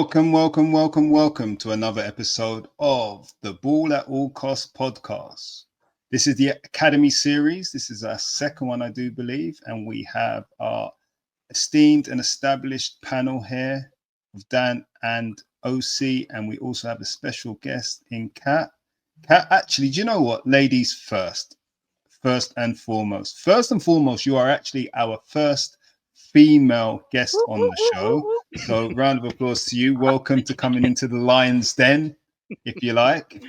Welcome to another episode of the Ball at All Cost podcast. This is the Academy series. This is our second one, I do believe. And we have our esteemed and established panel here of Dan and OC. And we also have a special guest in Kat. Kat, actually, do you know what? Ladies first. First and foremost, you are actually our first female guest on the show. So round of applause to you. Welcome to coming into the lion's den, if you like.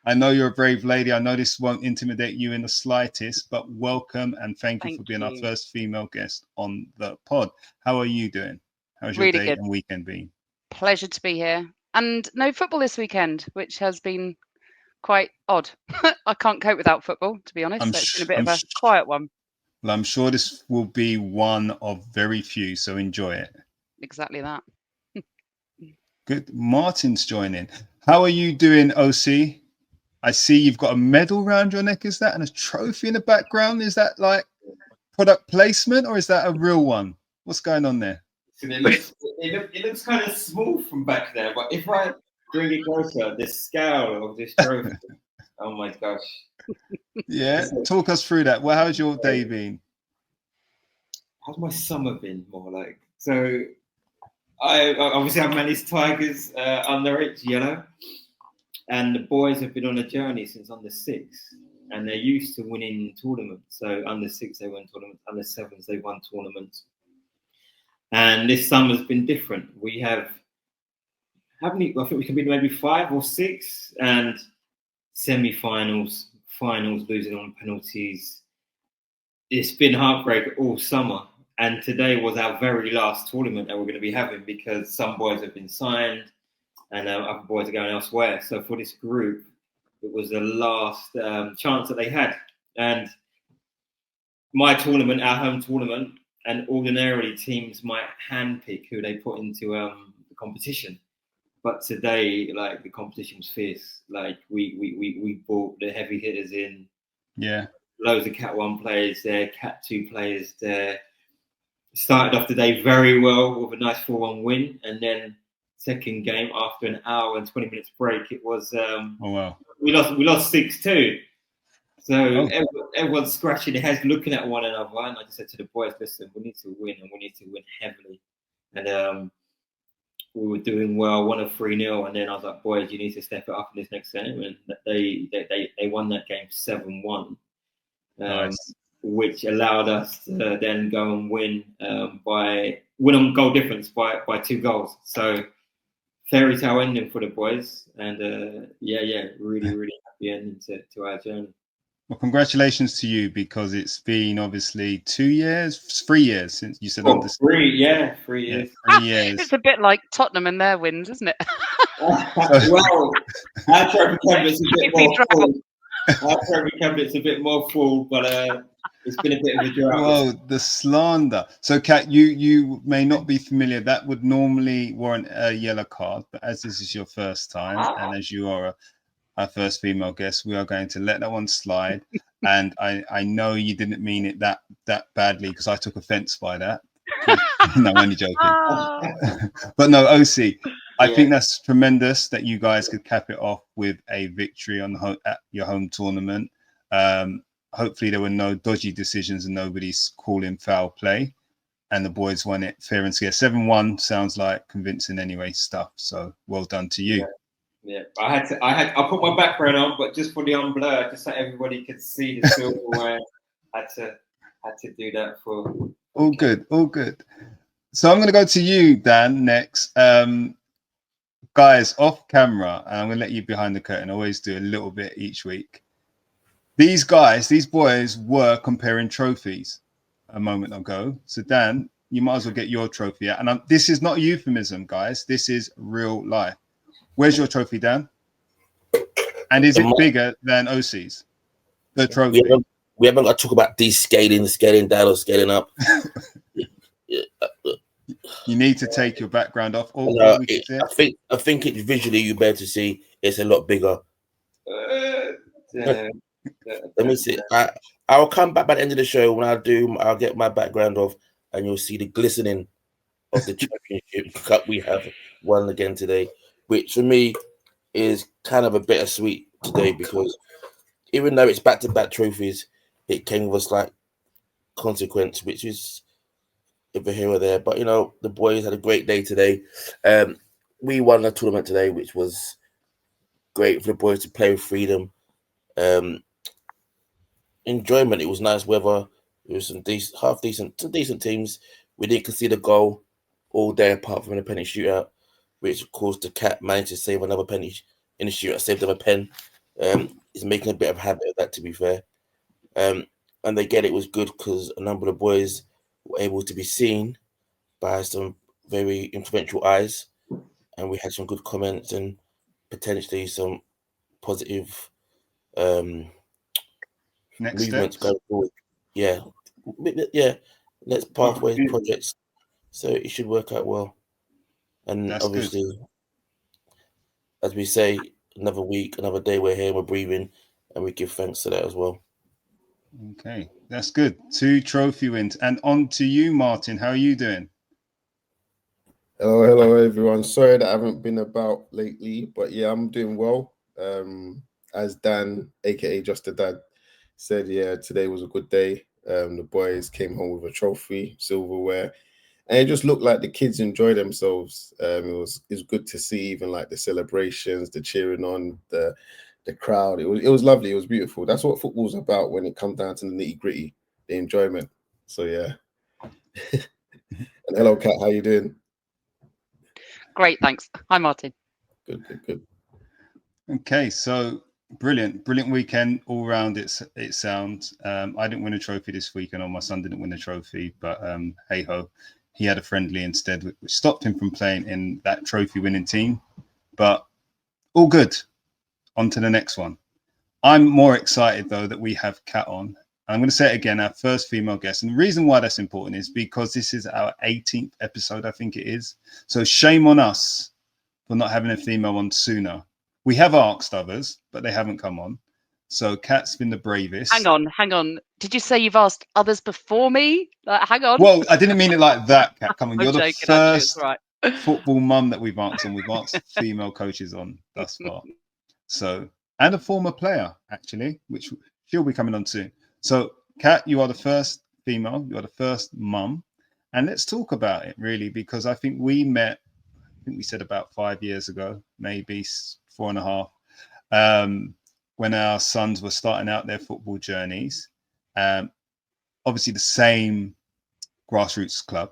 I know you're a brave lady. I know this won't intimidate you in the slightest, but welcome and thank you for being our first female guest on the pod. How are you doing? How's your day and weekend been? Pleasure to be here. And no football this weekend, which has been quite odd. I can't cope without football, to be honest. It's been a bit of a quiet one. Well, I'm sure this will be one of very few, so enjoy it. Exactly that. Good. Martin's joining. How are you doing, OC? I see you've got a medal around your neck, is that? And a trophy in the background. Is that like product placement or is that a real one? What's going on there? It looks kind of small from back there, but if I bring it closer, the scale of this trophy, oh my gosh. Yeah, talk us through that. Well, how's your day been? How's my summer been, more like? So, I've managed Tigers underage yellow, and the boys have been on a journey since under 6, and they're used to winning tournaments. So under 6 they won tournaments, under 7s they won tournaments, and this summer's been different. We have, I think we can be maybe 5 or 6, and semi-finals, finals, losing on penalties. It's been heartbreak all summer. And today was our very last tournament that we're going to be having because some boys have been signed and other boys are going elsewhere. So for this group, it was the last chance that they had. And my tournament, our home tournament, and ordinarily teams might handpick who they put into the competition. But today, like, the competition was fierce. Like, we brought the heavy hitters in. Yeah. Loads of Cat 1 players there, Cat 2 players there. Started off the day very well with a nice 4-1 win. And then second game, after an hour and 20 minutes break, it was... oh, wow. We lost 6-2. So everyone's scratching their heads, looking at one another. And I just said to the boys, listen, we need to win, and we need to win heavily. And... we were doing well, won a 3-0, and then I was like, boys, you need to step it up in this next game. And they won that game 7-1, nice. Which allowed us to then go and win on goal difference by 2 goals. So fairy tale ending for the boys, and really happy ending to our journey. Well, congratulations to you, because it's been obviously 3 years since you said under 3 years. 3 years. It's a bit like Tottenham and their wins, isn't it? Well, our trophy cabinet's a bit more full. Our trophy cabinet's a bit more full, but it's been a bit of a drought. Whoa, the slander. So, Kat, you may not be familiar. That would normally warrant a yellow card, but as this is your first time, and as you are our first female guest, we are going to let that one slide. And I know you didn't mean it that badly, because I took offense by that. No, I'm only joking. But no, OC, I think that's tremendous that you guys could cap it off with a victory at your home tournament. Hopefully there were no dodgy decisions and nobody's calling foul play. And the boys won it fair and square. 7-1 sounds like convincing anyway stuff. So well done to you. Yeah, I put my background on, but just for the unblur, just so everybody could see the silverware. had to do that for. All good. So I'm going to go to you, Dan, next. Guys, off camera, and I'm going to let you behind the curtain. I always do a little bit each week. These boys were comparing trophies a moment ago. So Dan, you might as well get your trophy out. And this is not a euphemism, guys. This is real life. Where's your trophy, Dan? And is it bigger than OC's? The trophy. We haven't got to talk about descaling, scaling down, or scaling up. You need to take your background off. I think it's visually you better to see. It's a lot bigger. Let me see. I'll come back by the end of the show. When I'll get my background off, and you'll see the glistening of the championship cup we have won again today, which for me is kind of a bittersweet today, because even though it's back-to-back trophies, it came with a slight consequence, which is either here or there. But, you know, the boys had a great day today. We won the tournament today, which was great for the boys to play with freedom. Enjoyment. It was nice weather. It was some decent teams. We didn't concede a goal all day apart from a penalty shootout, which of course the Cat managed to save another penny in the shootout, saved them a pen. He's making a bit of a habit of that, to be fair. And again, it was good because a number of the boys were able to be seen by some very influential eyes, and we had some good comments and potentially some positive movements going forward. Yeah. Let's pathway projects, so it should work out well. And that's obviously good. As we say, another week, another day, we're here, we're breathing, and we give thanks to that as well. Okay, that's good. 2 trophy wins. And on to you, Martin. How are you doing? Hello, everyone. Sorry that I haven't been about lately, but yeah, I'm doing well. As Dan, aka Just a Dad, said, yeah, today was a good day. The boys came home with a trophy, silverware, and it just looked like the kids enjoyed themselves. It was good to see, even like the celebrations, the cheering on, the crowd. It was lovely. It was beautiful. That's what football's about when it comes down to the nitty gritty, the enjoyment. So yeah. And hello, Kat. How you doing? Great, thanks. Hi, Martin. Good. Okay, so brilliant weekend all round. It sounds. I didn't win a trophy this weekend, or my son didn't win a trophy, but hey ho, he had a friendly instead, which stopped him from playing in that trophy winning team. But all good. On to the next one. I'm more excited though that we have Kat on. I'm going to say it again, our first female guest. And the reason why that's important is because this is our 18th episode, I think it is. So shame on us for not having a female on sooner. We have asked others, but they haven't come on. So Kat's been the bravest. Hang on. Did you say you've asked others before me? Hang on. Well, I didn't mean it like that, Kat. Come on, you're joking, the first football mum that we've asked on. We've asked female coaches on thus far. So, and a former player, actually, which she'll be coming on soon. So, Kat, you are the first female. You are the first mum. And let's talk about it, really, because I think we met, we said about 5 years ago, maybe 4.5, when our sons were starting out their football journeys. Obviously the same Grassroots club,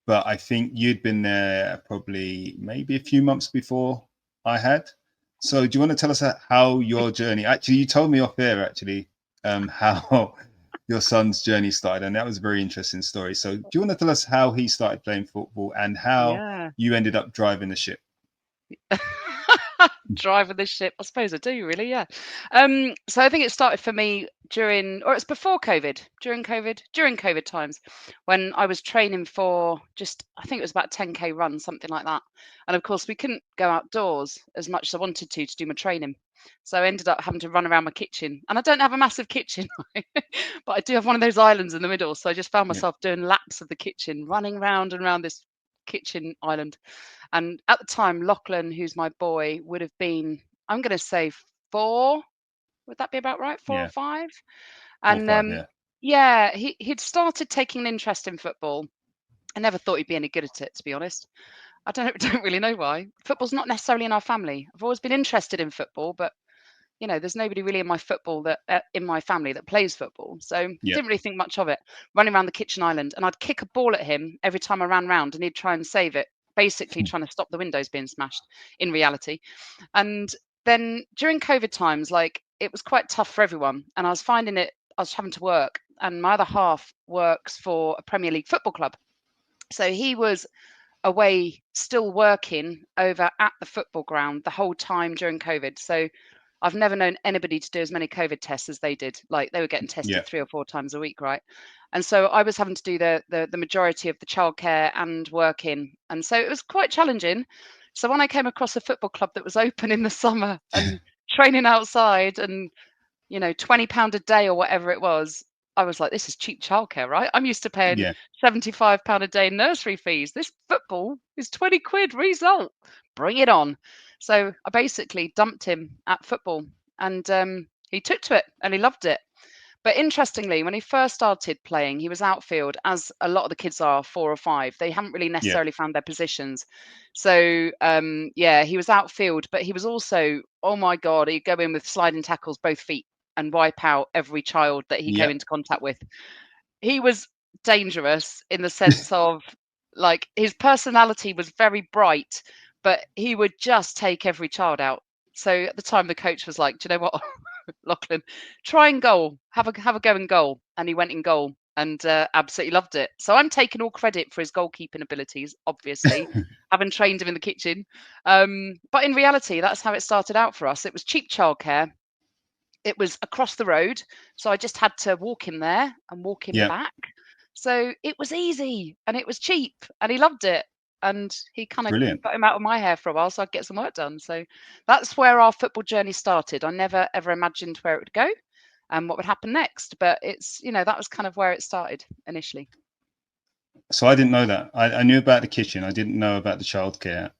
but I think you'd been there probably maybe a few months before I had. So do you want to tell us how your journey, actually you told me off air how your son's journey started, and that was a very interesting story. So do you want to tell us how he started playing football and how you ended up driving the ship? Driving the ship, I suppose I do, really, yeah. So I think it started for me it's before COVID, during COVID times, when I was training for I think it was about 10k run, something like that. And of course we couldn't go outdoors as much as I wanted to do my training. So I ended up having to run around my kitchen, and I don't have a massive kitchen, but I do have one of those islands in the middle. So I just found myself doing laps of the kitchen, running round and around this kitchen island. And at the time, Lachlan, who's my boy, would have been, I'm going to say 4. Would that be about right? 4 or 5? And 4 or 5, he'd started taking an interest in football. I never thought he'd be any good at it, to be honest. I don't really know why. Football's not necessarily in our family. I've always been interested in football, but there's nobody really in my family that plays football. So didn't really think much of it. Running around the kitchen island, and I'd kick a ball at him every time I ran round, and he'd try and save it, basically trying to stop the windows being smashed in reality. And then during COVID times, it was quite tough for everyone, and I was finding I was having to work, and my other half works for a Premier League football club. So he was away still working over at the football ground the whole time during COVID. So I've never known anybody to do as many COVID tests as they did. Like, they were getting tested 3 or 4 times a week, right? And so I was having to do the majority of the childcare and working. And so it was quite challenging. So when I came across a football club that was open in the summer and training outside and, £20 a day or whatever it was, I was like, this is cheap childcare, right? I'm used to paying Yeah. £75 a day in nursery fees. This football is 20 quid result. Bring it on. So I basically dumped him at football, and he took to it and he loved it. But interestingly, when he first started playing, he was outfield, as a lot of the kids are, 4 or 5. They haven't really necessarily found their positions. So, yeah, he was outfield, but he was also, oh my God, he'd go in with sliding tackles, both feet, and wipe out every child that he came Yep. into contact with. He was dangerous in the sense of, like, his personality was very bright, but he would just take every child out. So at the time, the coach was like, do you know what? Lachlan, try and goal, have a go in goal, and he went in goal and absolutely loved it. So I'm taking all credit for his goalkeeping abilities, obviously, having trained him in the kitchen. But in reality, that's how it started out for us. It was cheap childcare. It was across the road, so I just had to walk him there and walk him Yeah. back. So it was easy and it was cheap, and he loved it. And he kind of Brilliant. got him out of my hair for a while, so I'd get some work done. So that's where our football journey started. I never ever imagined where it would go and what would happen next, but it's, you know, that was kind of where it started initially. So I didn't know that. I knew about the kitchen. I didn't know about the childcare.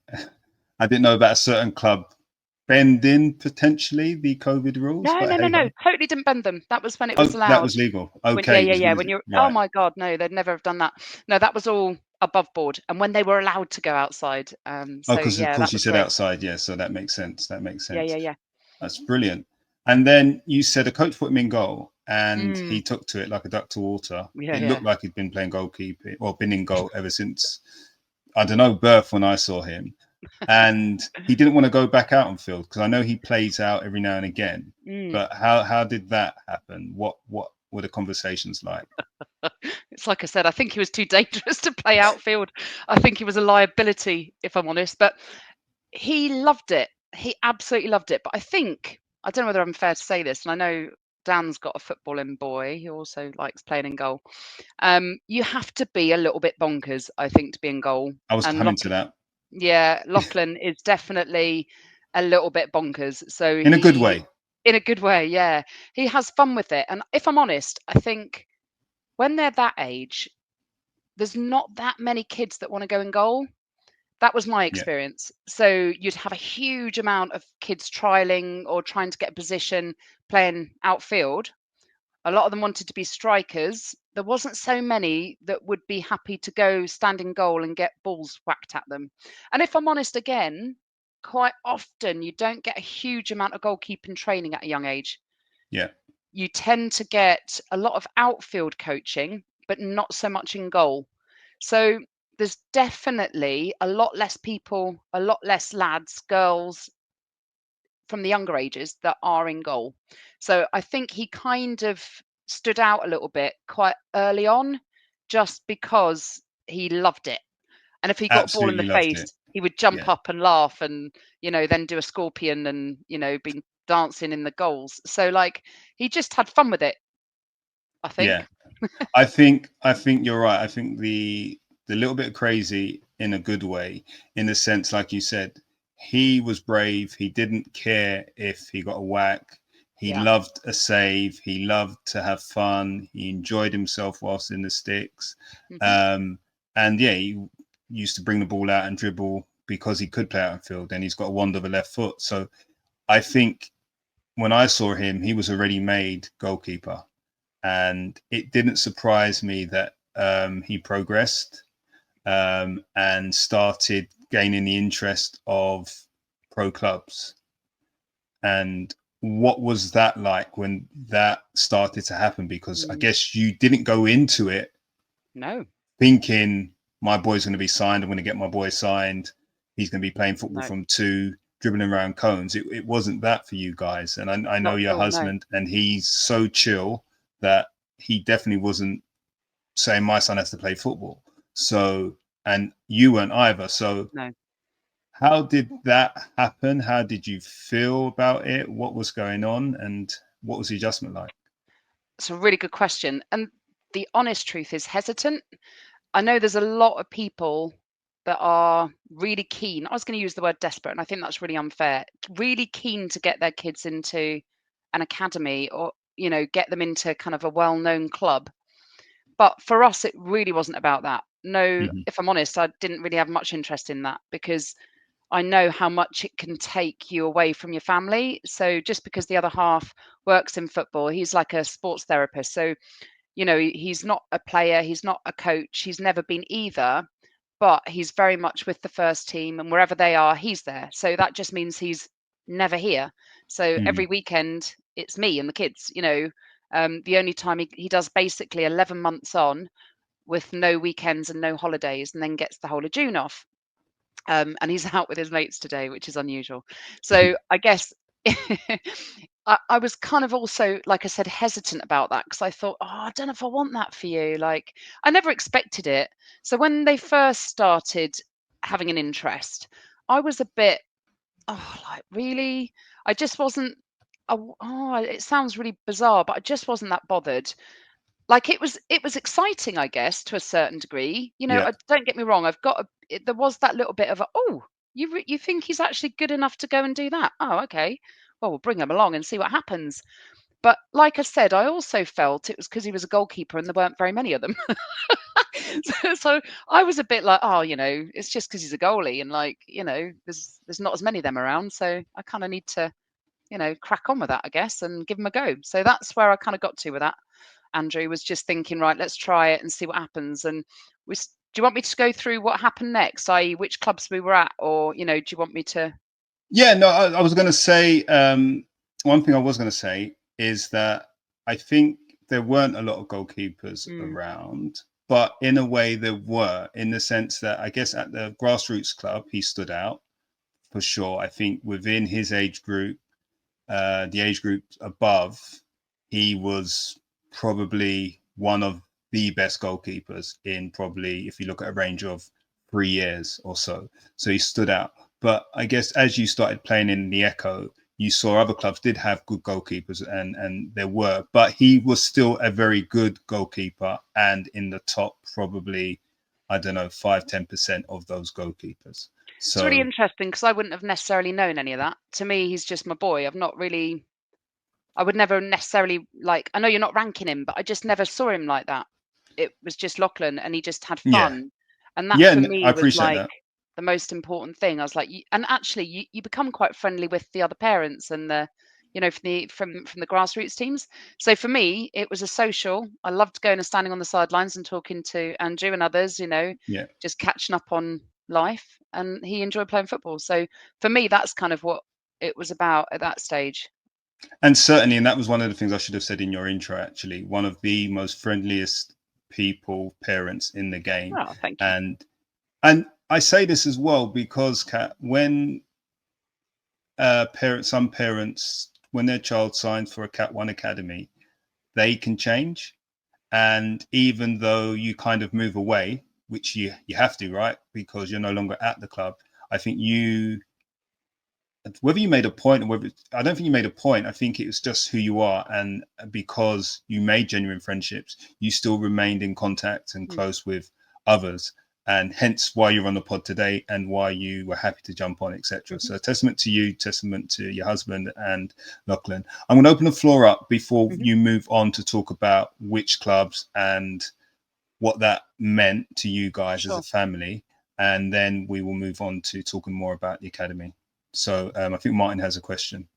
I didn't know about a certain club bending potentially the COVID rules. No, but no, no, hey, no. Totally didn't bend them. That was when it oh, was allowed. that was legal. When, Okay. yeah, it was yeah. When music. you're, oh Right. my God, no, they'd never have done that. No, that was all above board, and when they were allowed to go outside. Oh, So because of yeah, course that you was said great. outside. Yeah, so that makes sense. That makes Yeah, sense. yeah, yeah. That's brilliant. And then you said a coach put him in goal, and he Mm, took to it like a duck to water. yeah, It yeah. looked like he'd been playing goalkeeper or been in goal ever since, I don't know, birth when I saw him. And he didn't want to go back out on field because I know he plays out every now and again. Mm. But how did that happen? What were the conversations like? It's like I said, I think he was too dangerous to play outfield. I think he was a liability, if I'm honest. But he loved it. He absolutely loved it. But I think, I don't know whether I'm fair to say this, and I know Dan's got a footballing boy who also likes playing in goal. You have to be a little bit bonkers, I think, to be in goal. I was And coming to that yeah, Lachlan is definitely a little bit bonkers. So in a good way. in a good way, yeah. He has fun with it. And if I'm honest, I think when they're that age, there's not that many kids that want to go in goal. That was my Yeah, experience. So you'd have a huge amount of kids trialing or trying to get a position playing outfield. A lot of them wanted to be strikers. There wasn't so many that would be happy to go stand in goal and get balls whacked at them. And if I'm honest, again, quite often you don't get a huge amount of goalkeeping training at a young age. yeah, You tend to get a lot of outfield coaching, but not so much in goal. So there's definitely a lot less people, a lot less lads, girls from the younger ages that are in goal. So I think he kind of stood out a little bit quite early on just because he loved it. And if he got a ball in the absolutely loved face, it. he would jump Yeah, up and laugh and, you know, then do a scorpion and, you know, be dancing in the goals. So like he just had fun with it, I yeah. think. I think you're right. I think the little bit crazy in a good way, in the sense, like you said, he was brave. He didn't care if he got a whack. He Yeah. loved a save. He loved to have fun. He enjoyed himself whilst in the sticks. Mhm. And yeah, he used to bring the ball out and dribble because he could play out in field, and he's got a wand of a left foot. So I think when I saw him, he was a ready-made goalkeeper, and it didn't surprise me that he progressed and started gaining the interest of pro clubs. And what was that like when that started to happen? Because I Mm. guess you didn't go into it No, thinking my boy's going to be signed. I'm going to get my boy signed. He's going to be playing football no, from two, dribbling around cones. It wasn't that for you guys. And I know not your at all. No, husband, and he's so chill that he definitely wasn't saying my son has to play football. So, and you weren't either. So, no. how did that happen? How did you feel about it? What was going on? And what was the adjustment like? It's a really good question. And the honest truth is hesitant. I know there's a lot of people that are really keen. I was going to use the word desperate, and I think that's really unfair. Really keen to get their kids into an academy or you know, get them into kind of a well-known club. But for us, it really wasn't about that. No, if I'm honest, I didn't really have much interest in that because I know how much it can take you away from your family. So just because the other half works in football, he's like a sports therapist. So, you know, he's not a player, he's not a coach, he's never been either, but he's very much with the first team, and wherever they are, he's there. So that just means he's never here. So every weekend, it's me and the kids, you know. The only time he does basically 11 months on with no weekends and no holidays, and then gets the whole of June off. And he's out with his mates today, which is unusual. So I guess I was kind of also, like I said, hesitant about that because I thought, oh, I don't know if I want that for you. Like, I never expected it. So when they first started having an interest, I was a bit, oh, like, really? I just wasn't, it sounds really bizarre, but I just wasn't that bothered. Like, it was exciting, I guess, to a certain degree. You know, don't get me wrong. There was that little bit of you think he's actually good enough to go and do that? Oh, okay. Well, we'll bring him along and see what happens. But like I said, I also felt it was because he was a goalkeeper and there weren't very many of them. So I was a bit like, oh, you know, it's just because he's a goalie and, like, you know, there's not as many of them around. So I kind of need to, you know, crack on with that, I guess, and give him a go. So that's where I kind of got to with that. Andrew was just thinking, right, let's try it and see what happens. And do you want me to go through what happened next, i.e. which clubs we were at, or, you know, do you want me to? Yeah, no, I was going to say, one thing I was going to say is that I think there weren't a lot of goalkeepers around, but in a way there were, in the sense that I guess at the Grassroots club, he stood out for sure. I think within his age group, the age group above, he was probably one of the best goalkeepers in probably, if you look at a range of 3 years or so. So he stood out. But I guess as you started playing in the Echo, you saw other clubs did have good goalkeepers, and there were, but he was still a very good goalkeeper and in the top probably, I don't know, 5-10% of those goalkeepers. So it's really interesting because I wouldn't have necessarily known any of that. To me, he's just my boy. I would never necessarily, like, I know you're not ranking him, but I just never saw him like that. It was just Lachlan and he just had fun. And that for me was like the most important thing. I was like, and actually you become quite friendly with the other parents and the, you know, from the grassroots teams. So for me, it was a social. I loved going and standing on the sidelines and talking to Andrew and others, you know, just catching up on life. And he enjoyed playing football. So for me, that's kind of what it was about at that stage. And certainly, and that was one of the things I should have said in your intro, actually, one of the most friendliest parents in the game. Oh, thank you. And I say this as well because, Kat, when some parents, when their child signs for a Cat 1 academy, they can change. And even though you kind of move away, which you have to, right, because you're no longer at the club, I think whether you made a point or whether, I don't think you made a point. I think it was just who you are. And because you made genuine friendships, you still remained in contact and close with others. And hence why you're on the pod today and why you were happy to jump on, etc. So testament to you, testament to your husband and Lachlan. I'm going to open the floor up before you move on to talk about which clubs and what that meant to you guys as a family. And then we will move on to talking more about the academy. So I think Martin has a question.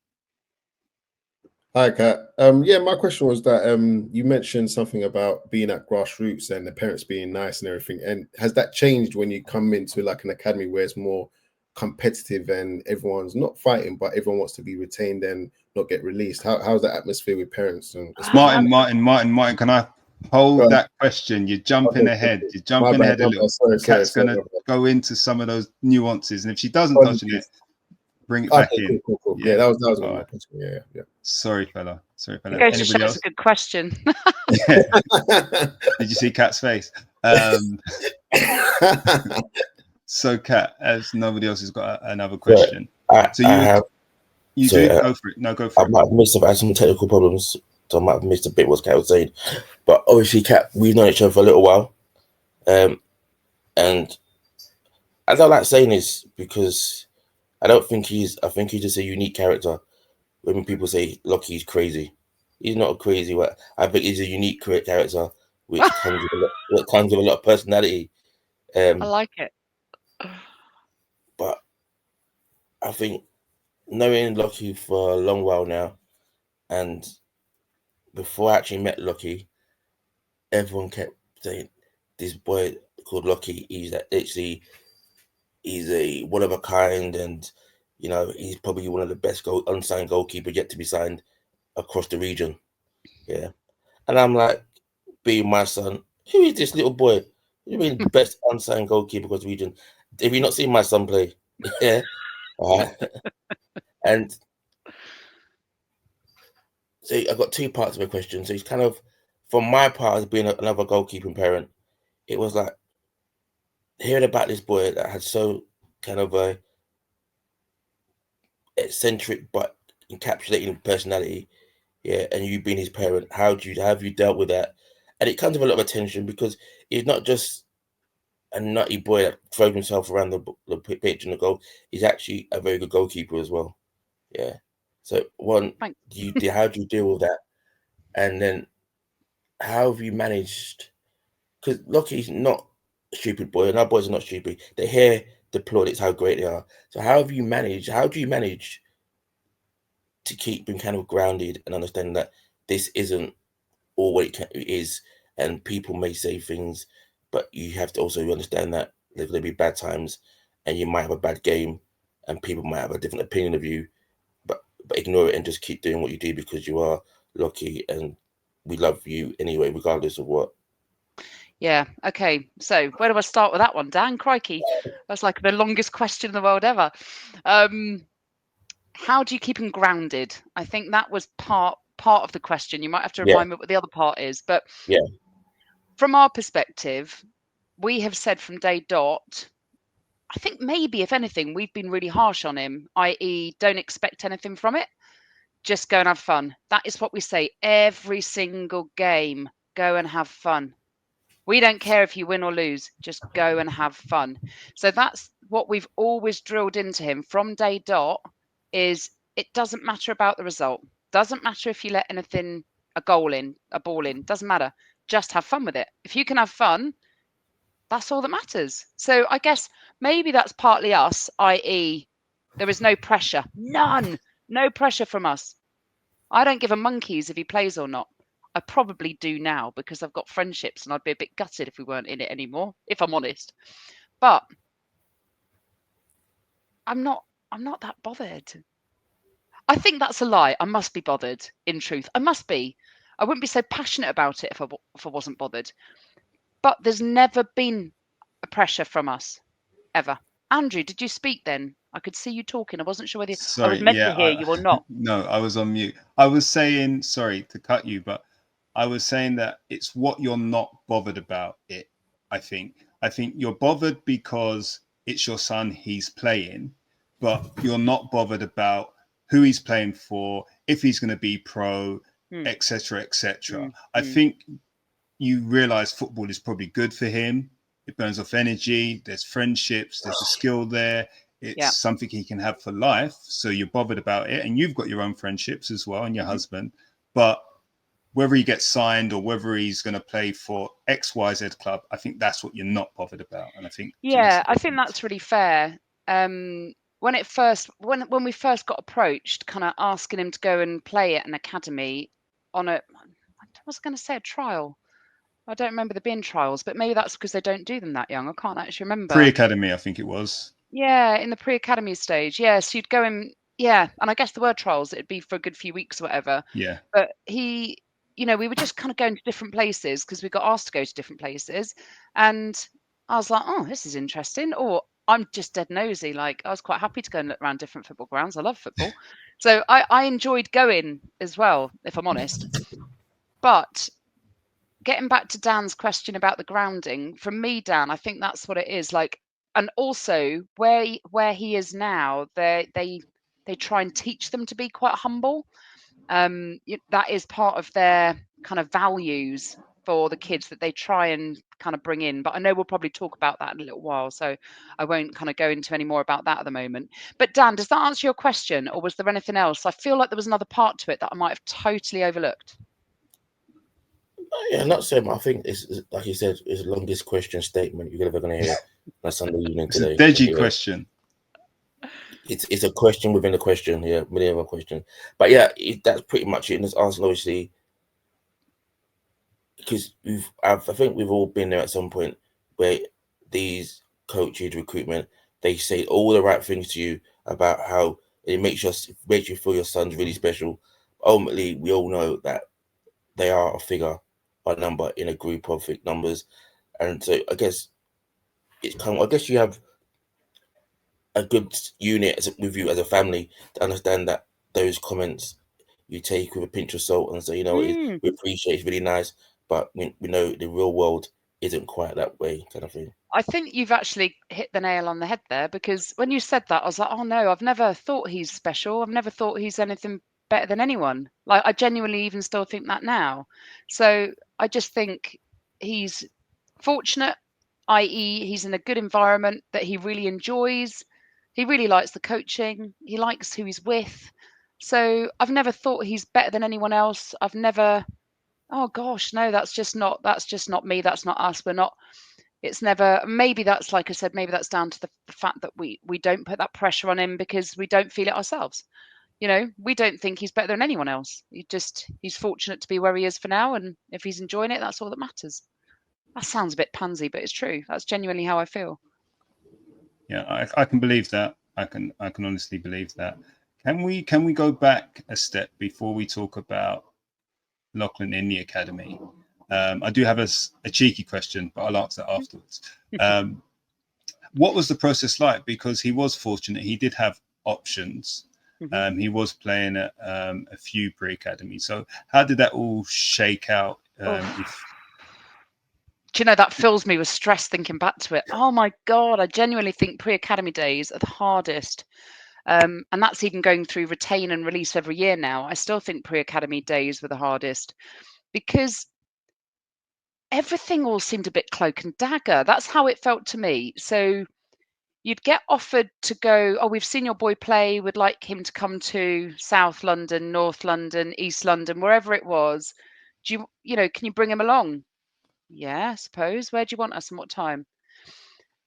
Hi, Kat. My question was that you mentioned something about being at Grassroots and the parents being nice and everything. And has that changed when you come into like an academy where it's more competitive and everyone's not fighting, but everyone wants to be retained and not get released? How's that atmosphere with parents? And Martin, can I hold that question? You're jumping ahead. You're jumping ahead a little. Kat's going to go into some of those nuances. And if she doesn't touch on it, bring it back in. Cool. Yeah, that was my question. Yeah. Sorry, fella. Anybody else? That's a good question. Did you see Kat's face? So, Kat, as nobody else has got another question. Go for it. No, go for it. I might have missed some technical problems, so I might have missed a bit what Kat was saying. But obviously, Kat, we've known each other for a little while. And I don't like saying this because I think he's just a unique character. When people say Lockie's crazy, He's not a crazy one. I think he's a unique character, which comes with a lot of personality. I like it. But I think knowing Lockie for a long while now, and before I actually met Lockie, everyone kept saying this boy called Lockie, he's a one of a kind, and he's probably one of the best unsigned goalkeepers yet to be signed across the region. Yeah. And I'm like, being my son, who is this little boy? What do you mean best unsigned goalkeeper across the region? Have you not seen my son play? Yeah. All right. And so I got two parts of a question. So it's kind of, from my part as being another goalkeeping parent, it was like hearing about this boy that had so kind of a eccentric but encapsulating personality. Yeah. And you being his parent, how have you dealt with that? And it comes with a lot of attention because he's not just a nutty boy that throws himself around the pitch and the goal. He's actually a very good goalkeeper as well. Yeah. So how do you deal with that? And then how have you managed? Because Lockie's not a stupid boy, and our boys are not stupid. They hear the plaudits how great they are. So how do you manage to keep them kind of grounded and understand that this isn't all what it is, and people may say things, but you have to also understand that there's going to be bad times, and you might have a bad game, and people might have a different opinion of you, but ignore it and just keep doing what you do because you are Lockie, and we love you anyway, regardless of what. Yeah. Okay. So where do I start with that one, Dan? Crikey, that's like the longest question in the world ever. How do you keep him grounded? I think that was part of the question. You might have to remind me what the other part is, but from our perspective, we have said from day dot, I think maybe if anything, we've been really harsh on him, i.e. don't expect anything from it. Just go and have fun. That is what we say every single game. Go and have fun. We don't care if you win or lose. Just go and have fun. So that's what we've always drilled into him from day dot, is it doesn't matter about the result. Doesn't matter if you let anything, a goal in, a ball in, doesn't matter. Just have fun with it. If you can have fun, that's all that matters. So I guess maybe that's partly us, i.e. there is no pressure. None. No pressure from us. I don't give a monkeys if he plays or not. I probably do now because I've got friendships and I'd be a bit gutted if we weren't in it anymore, if I'm honest. But I'm not that bothered. I think that's a lie. I must be bothered, in truth. I must be. I wouldn't be so passionate about it if I wasn't bothered. But there's never been a pressure from us, ever. Andrew, did you speak then? I could see you talking. I wasn't sure whether I was meant to hear you or not. No, I was on mute. I was saying, sorry to cut you, but I was saying that it's what you're not bothered about it, I think. I think you're bothered because it's your son, he's playing, but you're not bothered about who he's playing for, if he's going to be pro, etc., etc. I think you realize football is probably good for him. It burns off energy. There's friendships. There's a skill there. It's something he can have for life. So you're bothered about it. And you've got your own friendships as well and your husband. But whether he gets signed or whether he's going to play for XYZ club, I think that's what you're not bothered about. And I think I think that's really fair. When we first got approached, kind of asking him to go and play at an academy on I was going to say a trial. I don't remember there being trials, but maybe that's because they don't do them that young. I can't actually remember. PreAcademy, I think it was. Yeah, in the pre-academy stage. Yeah, so you'd go in. Yeah, and I guess the word trials, it'd be for a good few weeks or whatever. Yeah. But we were just kind of going to different places because we got asked to go to different places, and I was like, oh, this is interesting. Or I'm just dead nosy. Like I was quite happy to go and look around different football grounds. I love football, so I enjoyed going as well, if I'm honest. But getting back to Dan's question about the grounding, from me, Dan, I think that's what it is. Like, and also where he is now, they try and teach them to be quite humble. That is part of their kind of values for the kids that they try and kind of bring in. But I know we'll probably talk about that in a little while, so I won't kind of go into any more about that at the moment. But Dan, does that answer your question, or was there anything else? I feel like there was another part to it that I might have totally overlooked. Yeah, not so. I think it's like you said, it's the longest question statement you're ever going to hear on Sunday evening It's today. a dodgy question. It's a question within a question, yeah, within a question. But yeah, that's pretty much it. And it's Arsenal, obviously, because I think we've all been there at some point where these coaches, recruitment, they say all the right things to you about how it makes you feel your son's really special. Ultimately, we all know that they are a figure, a number in a group of numbers, and so I guess I guess you have a good unit with you as a family to understand that those comments you take with a pinch of salt and say, you know, we appreciate it's really nice, but we know the real world isn't quite that way, kind of thing. I think you've actually hit the nail on the head there, because when you said that, I was like, oh no, I've never thought he's special. I've never thought he's anything better than anyone. Like, I genuinely even still think that now. So I just think he's fortunate, i.e. he's in a good environment that he really enjoys. He really likes the coaching. He likes who he's with. So I've never thought he's better than anyone else. I've never, oh gosh, no, that's just not me. That's not us. It's never, maybe that's, like I said, maybe that's down to the fact that we don't put that pressure on him because we don't feel it ourselves. You know, we don't think he's better than anyone else. He's fortunate to be where he is for now. And if he's enjoying it, that's all that matters. That sounds a bit pansy, but it's true. That's genuinely how I feel. Yeah, I can believe that. I can honestly believe that. Can we go back a step before we talk about Lachlan in the academy? I do have a cheeky question, but I'll answer that afterwards. What was the process like? Because he was fortunate; he did have options. He was playing at a few pre-academy. So how did that all shake out? Do you know, that fills me with stress thinking back to it. Oh my God, I genuinely think pre-academy days are the hardest. And that's even going through retain and release every year now. I still think pre-academy days were the hardest because everything all seemed a bit cloak and dagger. That's how it felt to me. So you'd get offered to go, oh, we've seen your boy play. We'd like him to come to South London, North London, East London, wherever it was. Can you bring him along? Yeah, I suppose. Where do you want us and what time?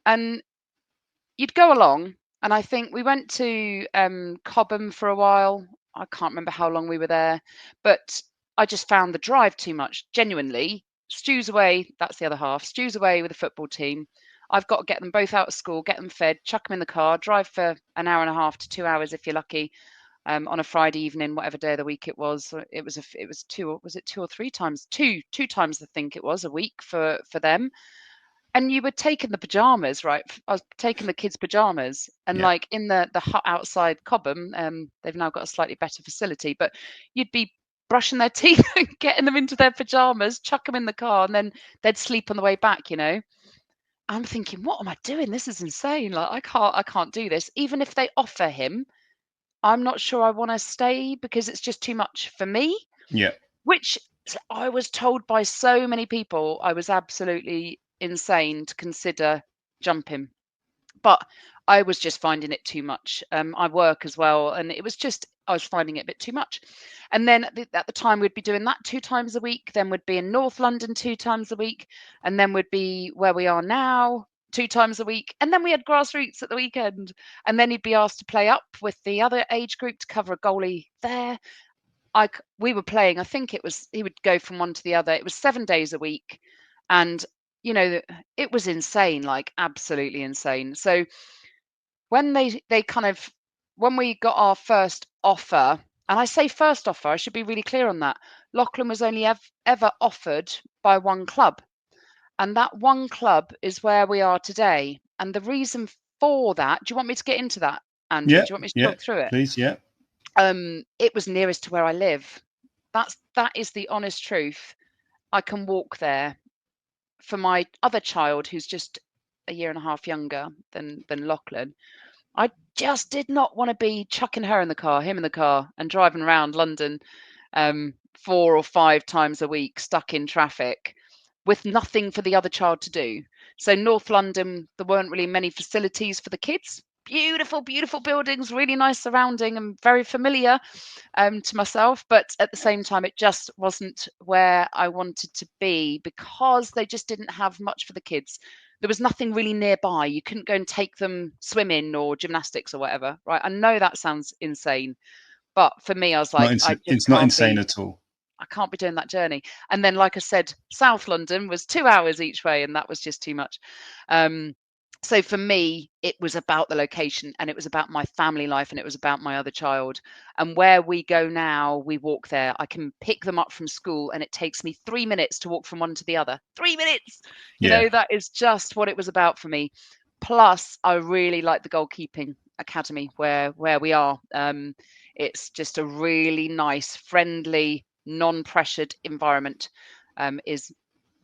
And you'd go along. And I think we went to Cobham for a while. I can't remember how long we were there, but I just found the drive too much. Genuinely, Stu's away. That's the other half. Stu's away with the football team. I've got to get them both out of school, get them fed, chuck them in the car, drive for an hour and a half to 2 hours if you're lucky, on a Friday evening, whatever day of the week it was. It was 2 or 3 times? Two times I think it was a week for them. And you were taking the pajamas, right? I was taking the kids' pajamas, and like in the hut outside Cobham, they've now got a slightly better facility, but you'd be brushing their teeth and getting them into their pajamas, chuck them in the car, and then they'd sleep on the way back. I'm thinking, what am I doing? This is insane. Like, I can't do this. Even if they offer him, I'm not sure I want to stay because it's just too much for me. Yeah. Which I was told by so many people I was absolutely insane to consider jumping. But I was just finding it too much. I work as well, and I was finding it a bit too much. And then at the time, we'd be doing that 2 times a week. Then we'd be in North London 2 times a week. And then we'd be where we are now 2 times a week. And then we had Grassroots at the weekend. And then he'd be asked to play up with the other age group to cover a goalie there. We were playing, I think he would go from one to the other. It was 7 days a week. And, it was insane, like absolutely insane. So when when we got our first offer, and I say first offer, I should be really clear on that. Lachlan was only ever offered by one club. And that one club is where we are today. And the reason for that, do you want me to get into that, Andrew? Yeah, do you want me to talk through it? Please, yeah. It was nearest to where I live. That is the honest truth. I can walk there. For my other child, who's just a year and a half younger than Lachlan, I just did not want to be chucking him in the car, and driving around London 4 or 5 times a week, stuck in traffic. with nothing for the other child to do. So North London, there weren't really many facilities for the kids. Beautiful, beautiful buildings, really nice surrounding and very familiar to myself. But at the same time, it just wasn't where I wanted to be because they just didn't have much for the kids. There was nothing really nearby. You couldn't go and take them swimming or gymnastics or whatever, right? I know that sounds insane, but for me, I was like, I just It's not can't insane be. at all. I can't be doing that journey. And then, like I said, South London was 2 hours each way, and that was just too much. So for me, it was about the location, and it was about my family life, and it was about my other child. And where we go now, we walk there. I can pick them up from school, and it takes me 3 minutes to walk from one to the other. 3 minutes. Yeah. That is just what it was about for me. Plus, I really like the goalkeeping academy where we are. It's just a really nice, friendly, non-pressured environment, is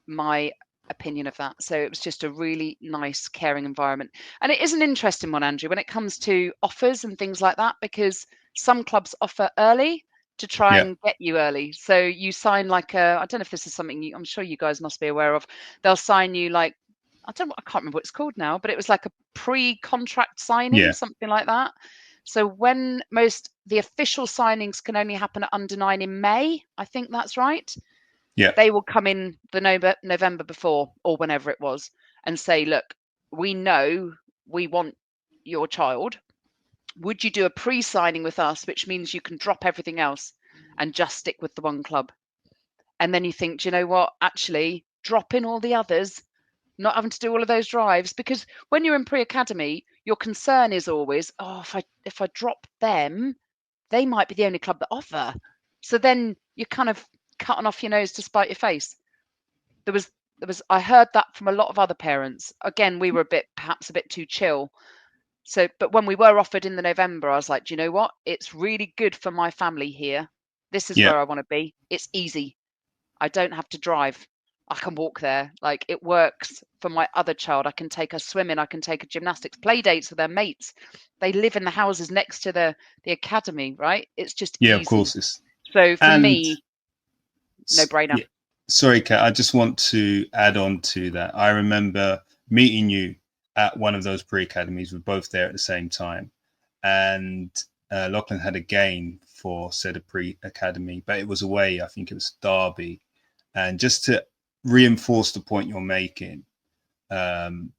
my opinion of that. So it was just a really nice, caring environment. And it is an interesting one, Andrew, when it comes to offers and things like that, because some clubs offer early to try Yeah. and get you early. So you sign like I don't know if this is something I'm sure you guys must be aware of. They'll sign you like, I can't remember what it's called now, but it was like a pre-contract signing, Yeah. something like that. So when the official signings can only happen at under 9 in May, I think that's right. Yeah. They will come in the November before, or whenever it was, and say, look, we know we want your child. Would you do a pre-signing with us, which means you can drop everything else and just stick with the one club? And then you think, do you know what? Actually, drop in all the others, not having to do all of those drives, because when you're in pre-academy, your concern is always, oh, if I drop them, they might be the only club that offer. So then you're kind of cutting off your nose to spite your face. There was I heard that from a lot of other parents. Again, we were perhaps a bit too chill. So, but when we were offered in the November, I was like, do you know what? It's really good for my family here. This is Yeah. where I want to be. It's easy. I don't have to drive. I can walk there. Like, it works for my other child. I can take her swimming. I can take her gymnastics, play dates with their mates. They live in the houses next to the academy, right? It's just Yeah, easy. of course. It's So for and me, no brainer. yeah. Sorry, Kat, I just want to add on to that. I remember meeting you at one of those pre-academies. We're both there at the same time. And Lachlan had a game for said a pre-academy, but it was away. I think it was Derby. And just to reinforce the point you're making, when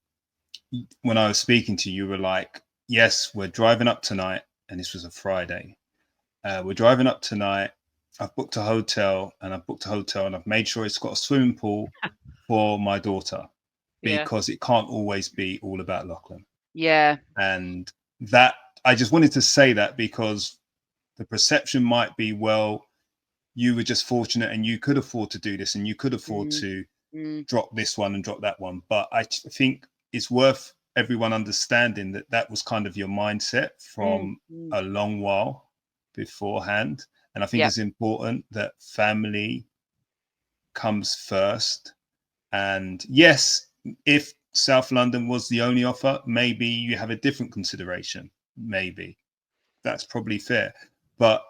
I was speaking to you, you were like, yes, we're driving up tonight. And this was a Friday. We're driving up tonight. I've booked a hotel and I've made sure it's got a swimming pool for my daughter, Yeah. because it can't always be all about Lachlan. Yeah. And that, I just wanted to say that, because the perception might be, well, you were just fortunate and you could afford to do this and you could afford to drop this one and drop that one. But I think it's worth everyone understanding that that was kind of your mindset from a long while beforehand. And I think it's important that family comes first. And yes, if South London was the only offer, maybe you have a different consideration. Maybe that's probably fair. But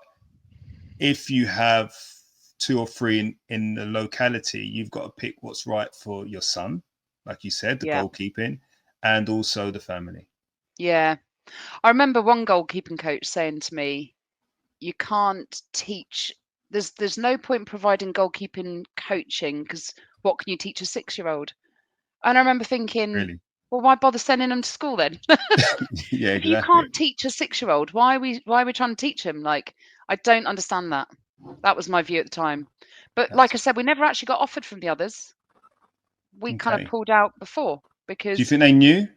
if you have 2 or 3 in the locality, you've got to pick what's right for your son, like you said, the goalkeeping, and also the family. Yeah. I remember one goalkeeping coach saying to me, you can't teach, there's no point providing goalkeeping coaching, because what can you teach a 6-year-old? And I remember thinking, Really? well, why bother sending them to school then? Yeah, If you exactly. can't teach a 6-year-old, why are we trying to teach him? Like, I don't understand that. That was my view at the time. But like I said, we never actually got offered from the others. We kind of pulled out before, Do you because think they knew?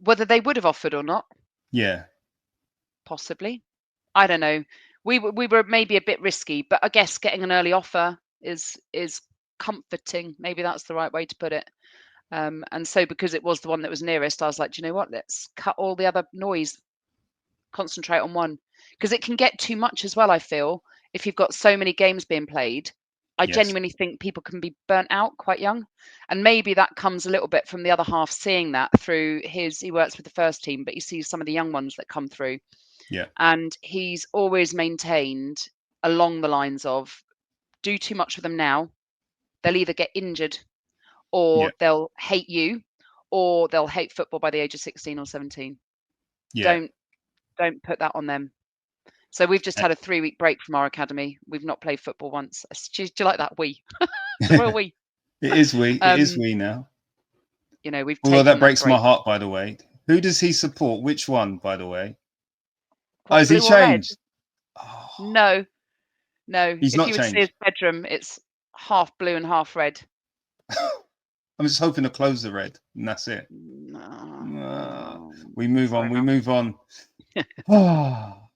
whether they would have offered or not, Yeah. possibly. I don't know. We were maybe a bit risky, but I guess getting an early offer is comforting. Maybe that's the right way to put it. And so because it was the one that was nearest, I was like, do you know what? Let's cut all the other noise, concentrate on one, because it can get too much as well. I feel if you've got so many games being played, I genuinely think people can be burnt out quite young. And maybe that comes a little bit from the other half seeing that through he works with the first team, but he sees some of the young ones that come through. Yeah. And he's always maintained along the lines of, do too much with them now, they'll either get injured, or Yeah. they'll hate you, or they'll hate football by the age of 16 or 17. Yeah. Don't put that on them. So we've just Uh, had a 3-week break from our academy. We've not played football once. Do you like that? The royal we. It is we. It is Um, we now. You know, we've Although taken that breaks my break. heart, by the way. Who does he support? Which one, by the way? What, Has he blue or red? changed? Oh, No. he's If not you would see his changed. bedroom, it's half blue and half red. I'm just hoping to close the red, and that's it. No. We move Sorry, on. We man. move on. Oh,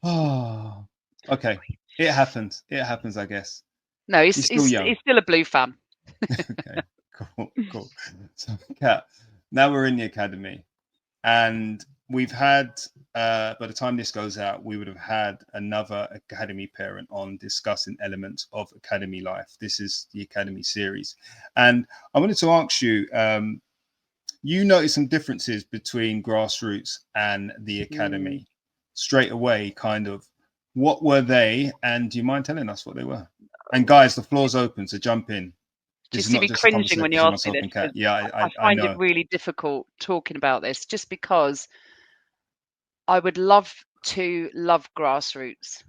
oh. Okay. It happens. It happens, I guess. No, He's still young. he's still a blue fan. Okay. Cool. So, Kat, now we're in the academy, and we've had, by the time this goes out, we would have had another academy parent on discussing elements of academy life. This is the academy series. And I wanted to ask you, you noticed some differences between Grassroots and the academy straight away, kind of. What were they? And do you mind telling us what they were? And guys, the floor's open, so jump in. Do you This is see not me just a cringing when you conversation ask me myself this? and Kat. 'Cause Yeah, I I find know. it really difficult talking about this, just because I would love to love Grassroots,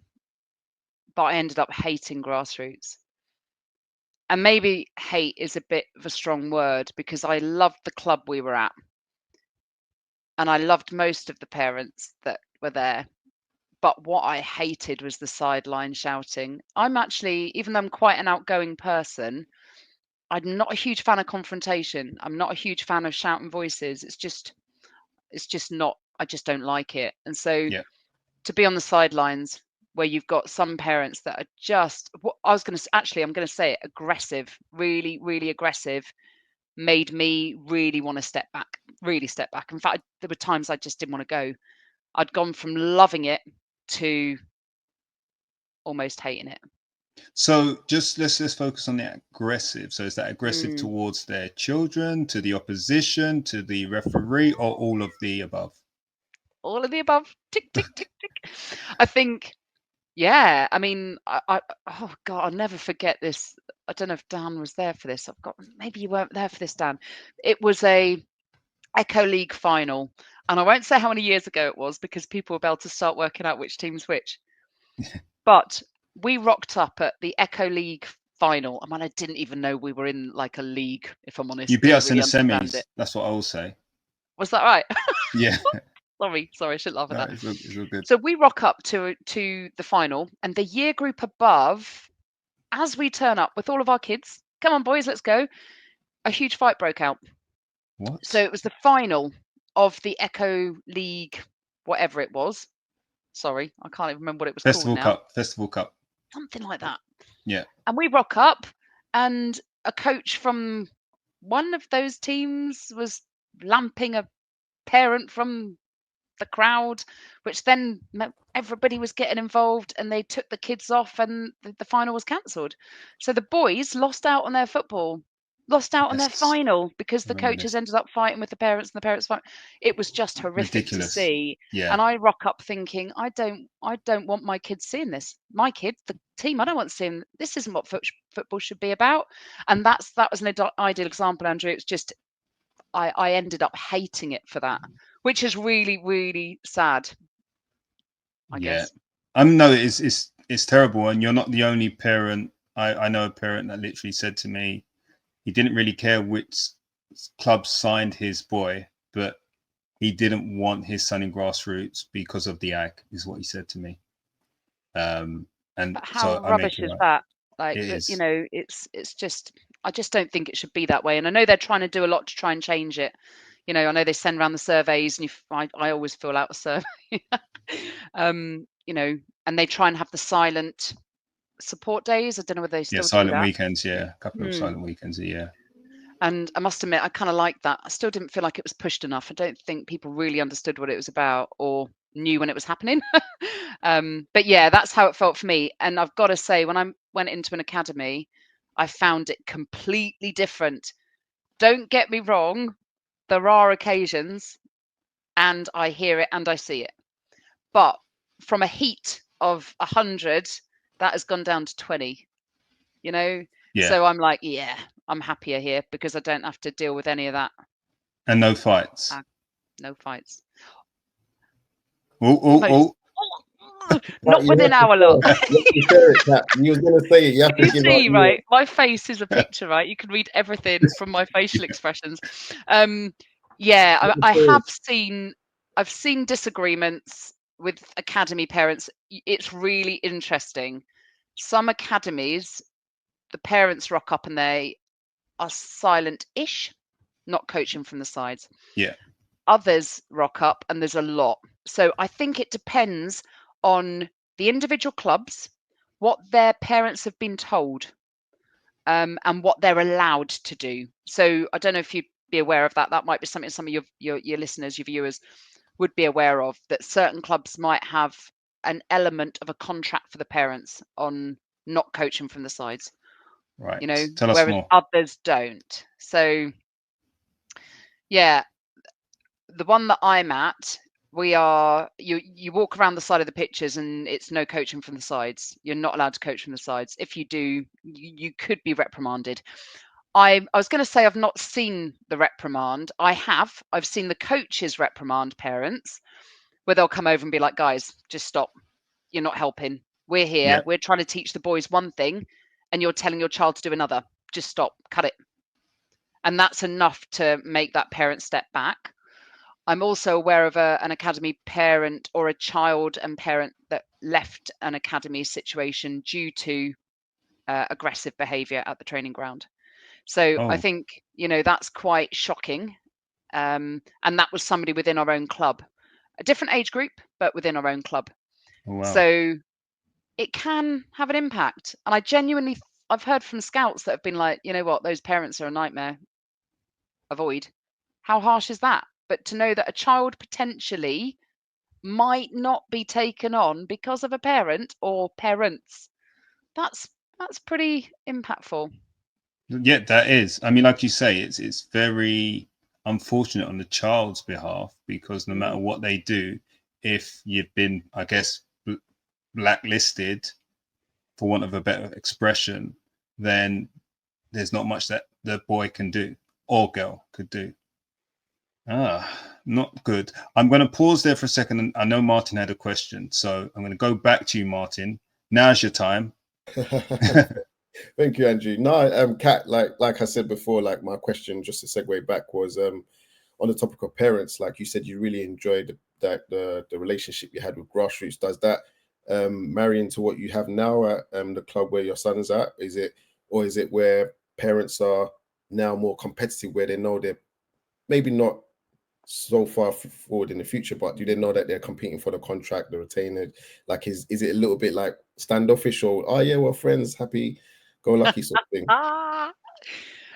but I ended up hating Grassroots. And maybe hate is a bit of a strong word, because I loved the club we were at, and I loved most of the parents that were there. But what I hated was the sideline shouting. I'm actually, even though I'm quite an outgoing person, I'm not a huge fan of confrontation. I'm not a huge fan of shouting voices. It's just not, I just don't like it. And so Yeah. to be on the sidelines where you've got some parents that are just, what I was going to, actually, I'm going to say it, aggressive, really, really aggressive, made me really want to step back. In fact, there were times I just didn't want to go. I'd gone from loving it to almost hating it. So just let's focus on the aggressive. So is that aggressive Mm. towards their children, to the opposition, to the referee, or all of the above? All of the above. Tick, tick, tick, tick. I think, yeah. I mean, oh God, I'll never forget this. I don't know if Dan was there for this. Maybe you weren't there for this, Dan. It was a Echo League final, and I won't say how many years ago it was, because people will be able to start working out which team's which. But we rocked up at the Echo League final. I mean, I didn't even know we were in like a league, if I'm honest. You beat Didn't us in the really understand semis. it. That's what I will say. Was that right? Yeah. Sorry, I shouldn't laugh at No, that. it's all good. So we rock up to the final, and the year group above, as we turn up with all of our kids, come on boys, let's go, a huge fight broke out. What? So it was the final of the Echo League, whatever it was. Sorry, I can't even remember what it was Festival called now. Cup. Festival Cup. Something like that. Yeah. And we rock up, and a coach from one of those teams was lamping a parent from the crowd, which then meant everybody was getting involved, and they took the kids off, and the final was cancelled. So the boys lost out on their football, lost out on their That's final, because the horrendous. coaches ended up fighting with the parents, and the parents fight. It was just horrific Ridiculous. to see. Yeah. And I rock up thinking, I don't want my kids seeing this. My kid, the team, I don't want seeing. This isn't what football should be about. And that was an ideal example, Andrew. It's just I ended up hating it for that, which is really, really sad, I guess. No, it's terrible, and you're not the only parent. I know a parent that literally said to me, he didn't really care which club signed his boy, but he didn't want his son in Grassroots because of the ag, is what he said to me. And But how so I rubbish make it is right. that? Like, It is. you know, it's just, I just don't think it should be that way. And I know they're trying to do a lot to try and change it. You know, I know they send around the surveys, and I always fill out a survey. You know, and they try and have the silent support days. I don't know whether they still do silent that. weekends. Yeah, a couple of silent weekends a year. And I must admit, I kind of liked that. I still didn't feel like it was pushed enough. I don't think people really understood what it was about or knew when it was happening. But yeah, that's how it felt for me. And I've got to say, when I went into an academy, I found it completely different. Don't get me wrong, there are occasions, and I hear it and I see it. But from a heat of 100, that has gone down to 20. You know, Yeah. So I'm like, yeah, I'm happier here because I don't have to deal with any of that. And no fights. No fights. Oh. Not within our lot. You share it, Kat. You was gonna say it. You have to You give see, out right? My face is a picture, right? You can read everything from my facial expressions. Yeah, I've seen disagreements with academy parents. It's really interesting. Some academies, the parents rock up and they are silent-ish, not coaching from the sides. Yeah. Others rock up and there's a lot. So I think it depends on the individual clubs, what their parents have been told, and what they're allowed to do. So I don't know if you'd be aware of that. That might be something some of your listeners, your viewers would be aware of, that certain clubs might have an element of a contract for the parents on not coaching from the sides. Right. You know, Tell us whereas more. others don't. So yeah, the one that I'm at, you walk around the side of the pitches and it's no coaching from the sides. You're not allowed to coach from the sides. If you do, you could be reprimanded. I was going to say I've not seen the reprimand. I've seen the coaches reprimand parents, where they'll come over and be like, guys, just stop. You're not helping. We're here. Yeah. We're trying to teach the boys one thing and you're telling your child to do another. Just stop. Cut it. And that's enough to make that parent step back. I'm also aware of an academy parent or a child and parent that left an academy situation due to aggressive behaviour at the training ground. So I Oh. think, that's quite shocking. And that was somebody within our own club, a different age group, but within our own club. Oh, wow. So it can have an impact. And I've heard from scouts that have been like, you know what, those parents are a nightmare. Avoid. How harsh is that? But to know that a child potentially might not be taken on because of a parent or parents, that's pretty impactful. Yeah, that is. I mean, like you say, it's very unfortunate on the child's behalf, because no matter what they do, if you've been, I guess, blacklisted, for want of a better expression, then there's not much that the boy can do or girl could do. Not good. I'm going to pause there for a second. I know Martin had a question, so I'm going to go back to you, Martin. Now's your time. Thank you, Andrew. No, Kat, like I said before, like my question, just to segue back, was on the topic of parents. Like you said, you really enjoyed the relationship you had with Grassroots. Does that marry into what you have now at the club where your son's at? Is it where parents are now more competitive, where they know they're maybe not so far forward in the future, but do they know that they're competing for the contract, the retainer? Like, is it a little bit like standoffish, or oh yeah, we're friends, happy go lucky sort of thing?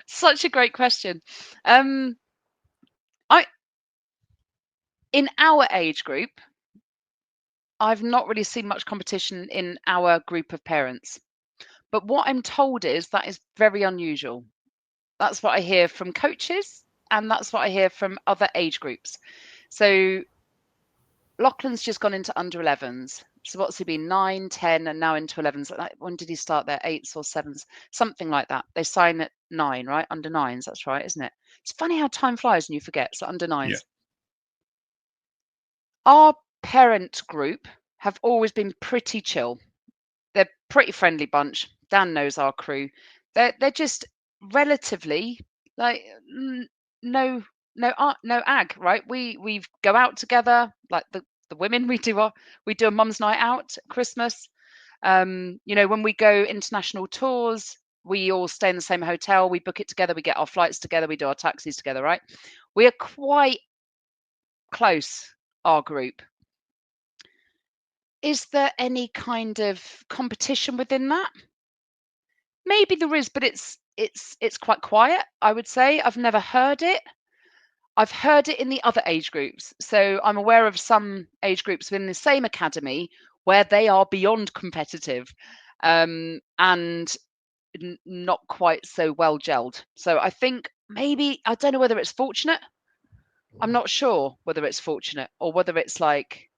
Such a great question. In our age group, I've not really seen much competition in our group of parents. But what I'm told is that is very unusual. That's what I hear from coaches, and that's what I hear from other age groups. So Lachlan's just gone into under 11s. So what's he been? 9, 10, and now into 11s. When did he start there? 8s or 7s? Something like that. They sign at 9, right? Under 9s. That's right, isn't it? It's funny how time flies and you forget. So under 9s. Yeah. Our parent group have always been pretty chill. They're pretty friendly bunch. Dan knows our crew. They're just relatively like no ag, right? We go out together, like the women. We do a mum's night out at Christmas. When we go international tours, we all stay in the same hotel. We book it together. We get our flights together. We do our taxis together, right? We are quite close, our group. Is there any kind of competition within that? Maybe there is, but it's quite quiet, I would say. I've never heard it. I've heard it in the other age groups. So I'm aware of some age groups within the same academy where they are beyond competitive, and not quite so well gelled. So I think maybe, I don't know whether it's fortunate. I'm not sure whether it's fortunate or whether it's like,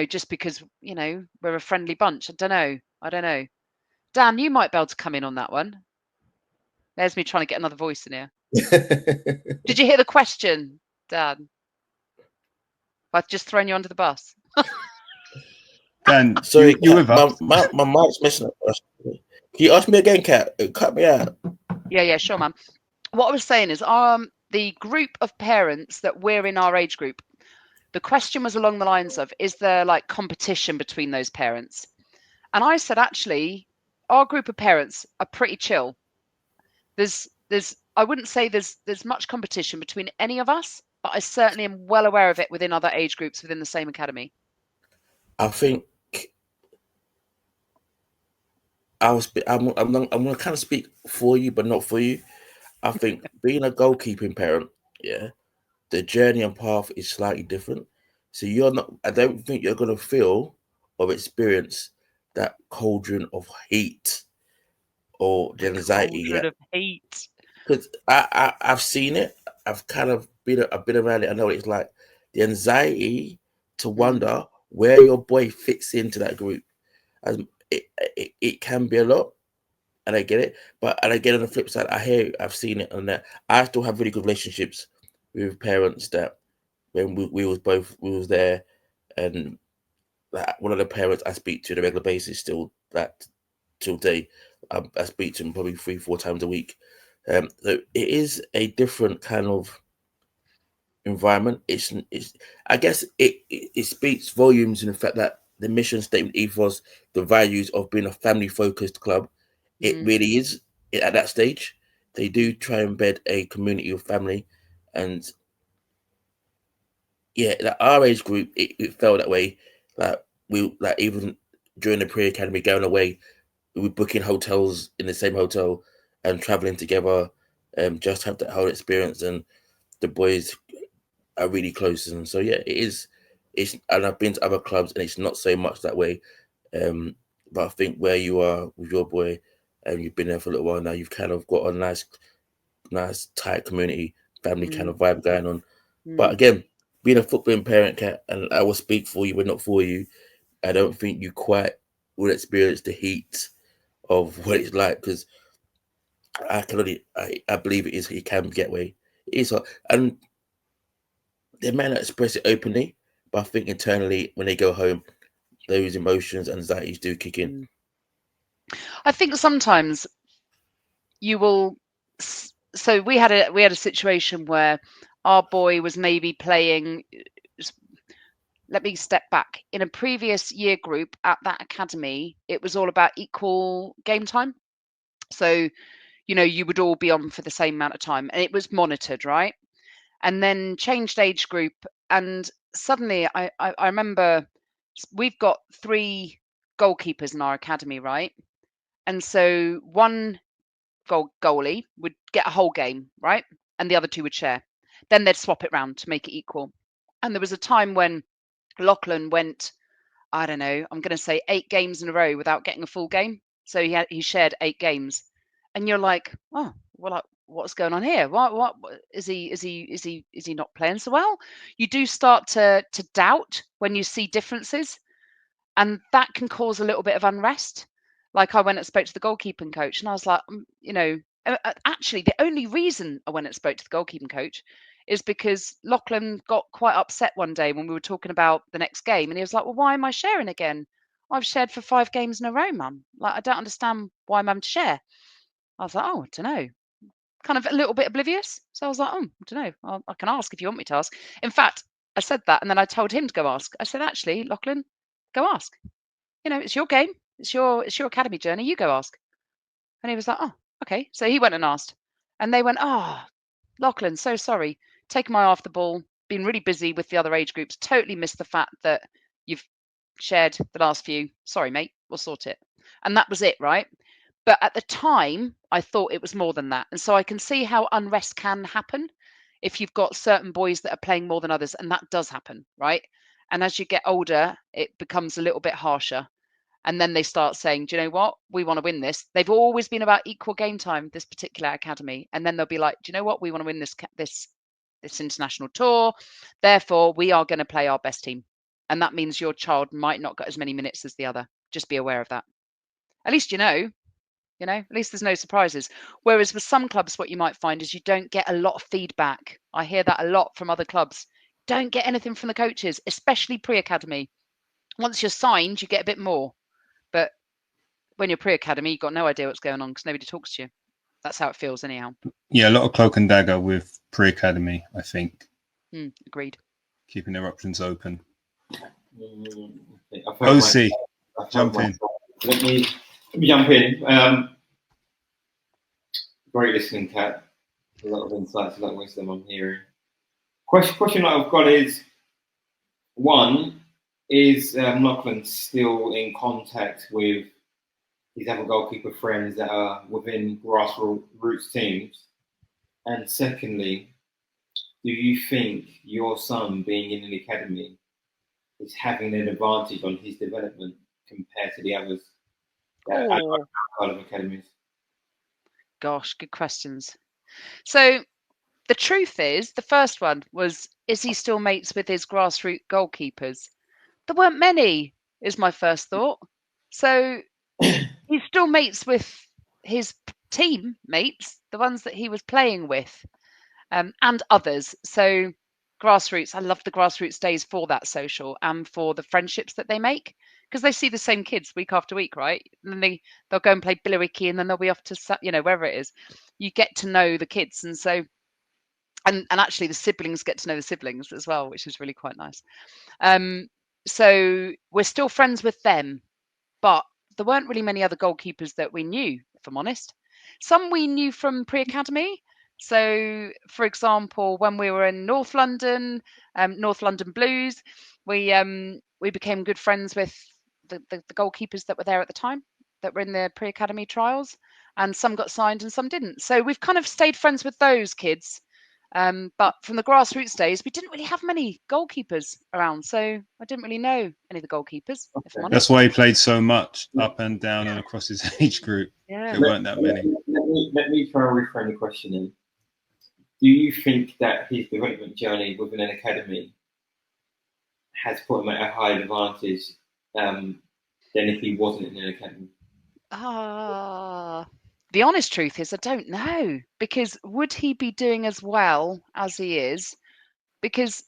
just because, we're a friendly bunch. I don't know. Dan, you might be able to come in on that one. There's me trying to get another voice in here. Did you hear the question, Dan? I've just thrown you under the bus. Dan, Sorry, you Kat, with us? my mic's messing up. Can you ask me again, Kat? It cut me out. Yeah, sure, man. What I was saying is, the group of parents that we're in our age group, the question was along the lines of, is there like competition between those parents? And I said, actually, our group of parents are pretty chill. I wouldn't say there's much competition between any of us, but I certainly am well aware of it within other age groups within the same academy. I think I'm gonna kind of speak for you, but not for you. I think being a goalkeeping parent, yeah, the journey and path is slightly different. So I don't think you're gonna feel or experience that cauldron of heat or the anxiety. Cauldron of heat. Because I've seen it. I've kind of been around it. I know what it's like. The anxiety to wonder where your boy fits into that group. It can be a lot, and I get it. And again, on the flip side, I hear I've seen it on that. I still have really good relationships with parents that when we was there, and one of the parents I speak to on a regular basis still that till day. I speak to him probably 3-4 times a week. So it is a different kind of environment. It's I guess it speaks volumes in the fact that the mission statement, ethos, the values of being a family focused club, it really is at that stage. They do try and embed a community of family, and yeah, like our age group, it felt that way. Like even during the pre-academy going away, we were booking hotels in the same hotel and traveling together, just have that whole experience. And the boys are really close, and so yeah, it is. And I've been to other clubs, and it's not so much that way. But I think where you are with your boy, and you've been there for a little while now, you've kind of got a nice tight community, family kind of vibe going on. But again, being a footballing parent, Kat, and I will speak for you, but not for you. I don't think you quite will experience the heat of what it's like, because I believe it can get way. It is hard. And they may not express it openly, but I think internally when they go home, those emotions and anxieties do kick in. I think sometimes you will. So we had a situation where our boy was maybe playing. Let me step back. In a previous year group at that academy, it was all about equal game time. So, you would all be on for the same amount of time, and it was monitored, right? And then changed age group, and suddenly I remember we've got 3 goalkeepers in our academy, right? And so one goalie would get a whole game, right? And the other 2 would share. Then they'd swap it round to make it equal. And there was a time when Lachlan went, I don't know, I'm going to say 8 games in a row without getting a full game. So he shared 8 games, and you're like, oh, well, what's going on here? What is he not playing so well? You do start to doubt when you see differences, and that can cause a little bit of unrest. Like I went and spoke to the goalkeeping coach, and I was like, actually, the only reason I went and spoke to the goalkeeping coach is because Lachlan got quite upset one day when we were talking about the next game, and he was like, well, why am I sharing again? I've shared for 5 games in a row, mum. Like, I don't understand why I'm having to share. I was like, oh, I don't know. Kind of a little bit oblivious. So I was like, oh, I don't know. I can ask if you want me to ask. In fact, I said that, and then I told him to go ask. I said, actually, Lachlan, go ask. It's your game. It's your academy journey. You go ask. And he was like, oh, okay. So he went and asked. And they went, oh, Lachlan, so sorry. Taking my eye off the ball, been really busy with the other age groups, totally missed the fact that you've shared the last few. Sorry, mate, we'll sort it. And that was it, right? But at the time, I thought it was more than that. And so I can see how unrest can happen if you've got certain boys that are playing more than others. And that does happen, right? And as you get older, it becomes a little bit harsher. And then they start saying, do you know what? We want to win this. They've always been about equal game time, this particular academy. And then they'll be like, do you know what? We want to win this international tour. Therefore, we are going to play our best team. And that means your child might not get as many minutes as the other. Just be aware of that. At least you know. You know, at least there's no surprises. Whereas with some clubs, what you might find is you don't get a lot of feedback. I hear that a lot from other clubs. Don't get anything from the coaches, especially pre-academy. Once you're signed, you get a bit more. But when you're pre-academy, you've got no idea what's going on because nobody talks to you. That's how it feels anyhow. Yeah, a lot of cloak and dagger with pre-academy, I think. Agreed. Keeping their options open. I've heard OC, jump in. Let me jump in. Great listening, Kat. A lot of insights, a lot of wisdom I'm hearing. Question I've got is, one, is Lachlan still in contact with his other goalkeeper friends that are within grassroots teams? And secondly, do you think your son being in an academy is having an advantage on his development compared to the others that are outside of academies? Gosh, good questions. So the truth is, the first one was, is he still mates with his grassroots goalkeepers? There weren't many, is my first thought. So he's still mates with his team mates, the ones that he was playing with, and others. So grassroots, I love the grassroots days for that social and for the friendships that they make, because they see the same kids week after week, right? And then they'll go and play Billericay, and then they'll be off to, you know, wherever it is. You get to know the kids, and so and actually the siblings get to know the siblings as well, which is really quite nice. So we're still friends with them, but there weren't really many other goalkeepers that we knew, if I'm honest. Some we knew from pre-academy. So, for example, when we were in North London Blues, we became good friends with the goalkeepers that were there at the time, that were in the pre-academy trials, and some got signed and some didn't. So we've kind of stayed friends with those kids. But from the grassroots days, we didn't really have many goalkeepers around, so I didn't really know any of the goalkeepers, if I'm honest. That's why he played so much up and down and across his age group. Yeah. There weren't that many. Let me try and reframe the question in. Do you think that his development journey within an academy has put him at a higher advantage than if he wasn't in an academy? The honest truth is, I don't know, because would he be doing as well as he is? Because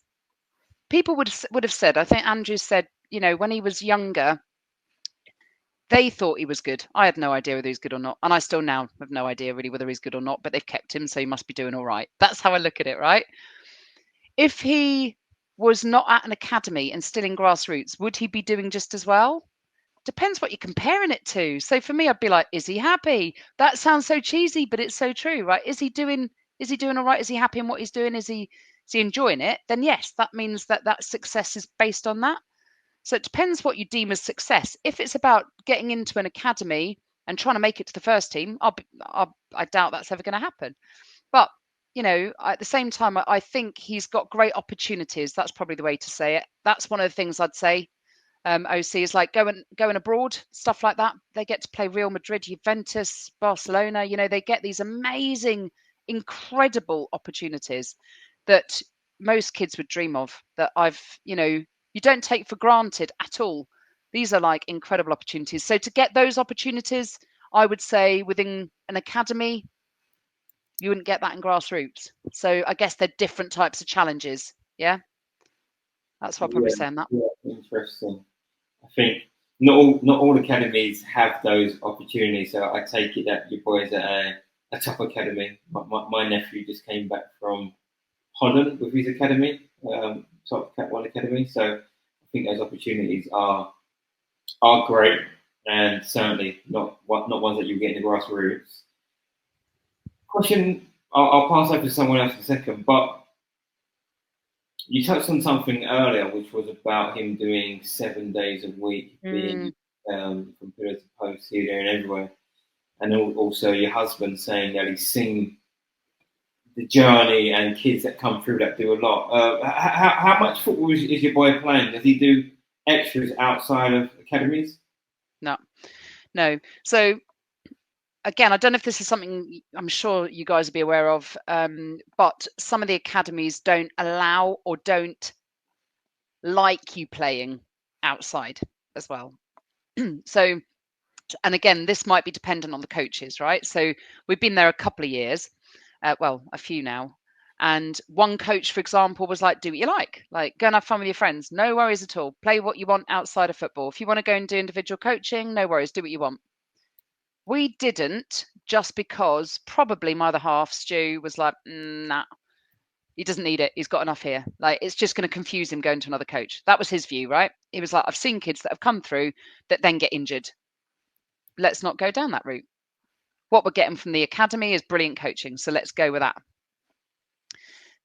people would have said, I think Andrew said, you know, when he was younger, they thought he was good. I had no idea whether he's good or not, and I still now have no idea really whether he's good or not. But they've kept him, so he must be doing all right. That's how I look at it, right? If he was not at an academy and still in grassroots, would he be doing just as well? Depends what you're comparing it to. So for me, I'd be like, is he happy? That sounds so cheesy, but it's so true, right? Is he doing all right? Is he happy in what he's doing? Is he enjoying it? Then yes, that means that success is based on that. So it depends what you deem as success. If it's about getting into an academy and trying to make it to the first team, I doubt that's ever going to happen. But you know, at the same time, I think he's got great opportunities. That's probably the way to say it. That's one of the things I'd say. OC is like going abroad, stuff like that. They get to play Real Madrid, Juventus, Barcelona. You know, they get these amazing, incredible opportunities that most kids would dream of, that you don't take for granted at all. These are like incredible opportunities. So to get those opportunities, I would say within an academy, you wouldn't get that in grassroots. So I guess they're different types of challenges. Yeah. That's what I'd probably say on that. Yeah, interesting. I think not all academies have those opportunities. So I take it that your boys at a top academy. My nephew just came back from Holland with his academy, top Cat 1 academy. So I think those opportunities are great, and certainly not ones that you get in the grassroots. Question, I'll pass over to someone else in a second, but you touched on something earlier, which was about him doing 7 days a week, being from pillar to post, here, there, and everywhere. And also your husband saying that he's seen the journey and kids that come through that do a lot. How much football is your boy playing? Does he do extras outside of academies? No. So again, I don't know if this is something I'm sure you guys will be aware of, but some of the academies don't allow or don't like you playing outside as well. So And again, this might be dependent on the coaches, right? So we've been there a couple of years, well, a few now. And one coach, for example, was like, do what you like go and have fun with your friends. No worries at all. Play what you want outside of football. If you want to go and do individual coaching, no worries, do what you want. We didn't, just because probably my other half, Stu, was like, nah, he doesn't need it. He's got enough here. Like, it's just going to confuse him going to another coach. That was his view, right? He was like, I've seen kids that have come through that then get injured. Let's not go down that route. What we're getting from the academy is brilliant coaching. So let's go with that.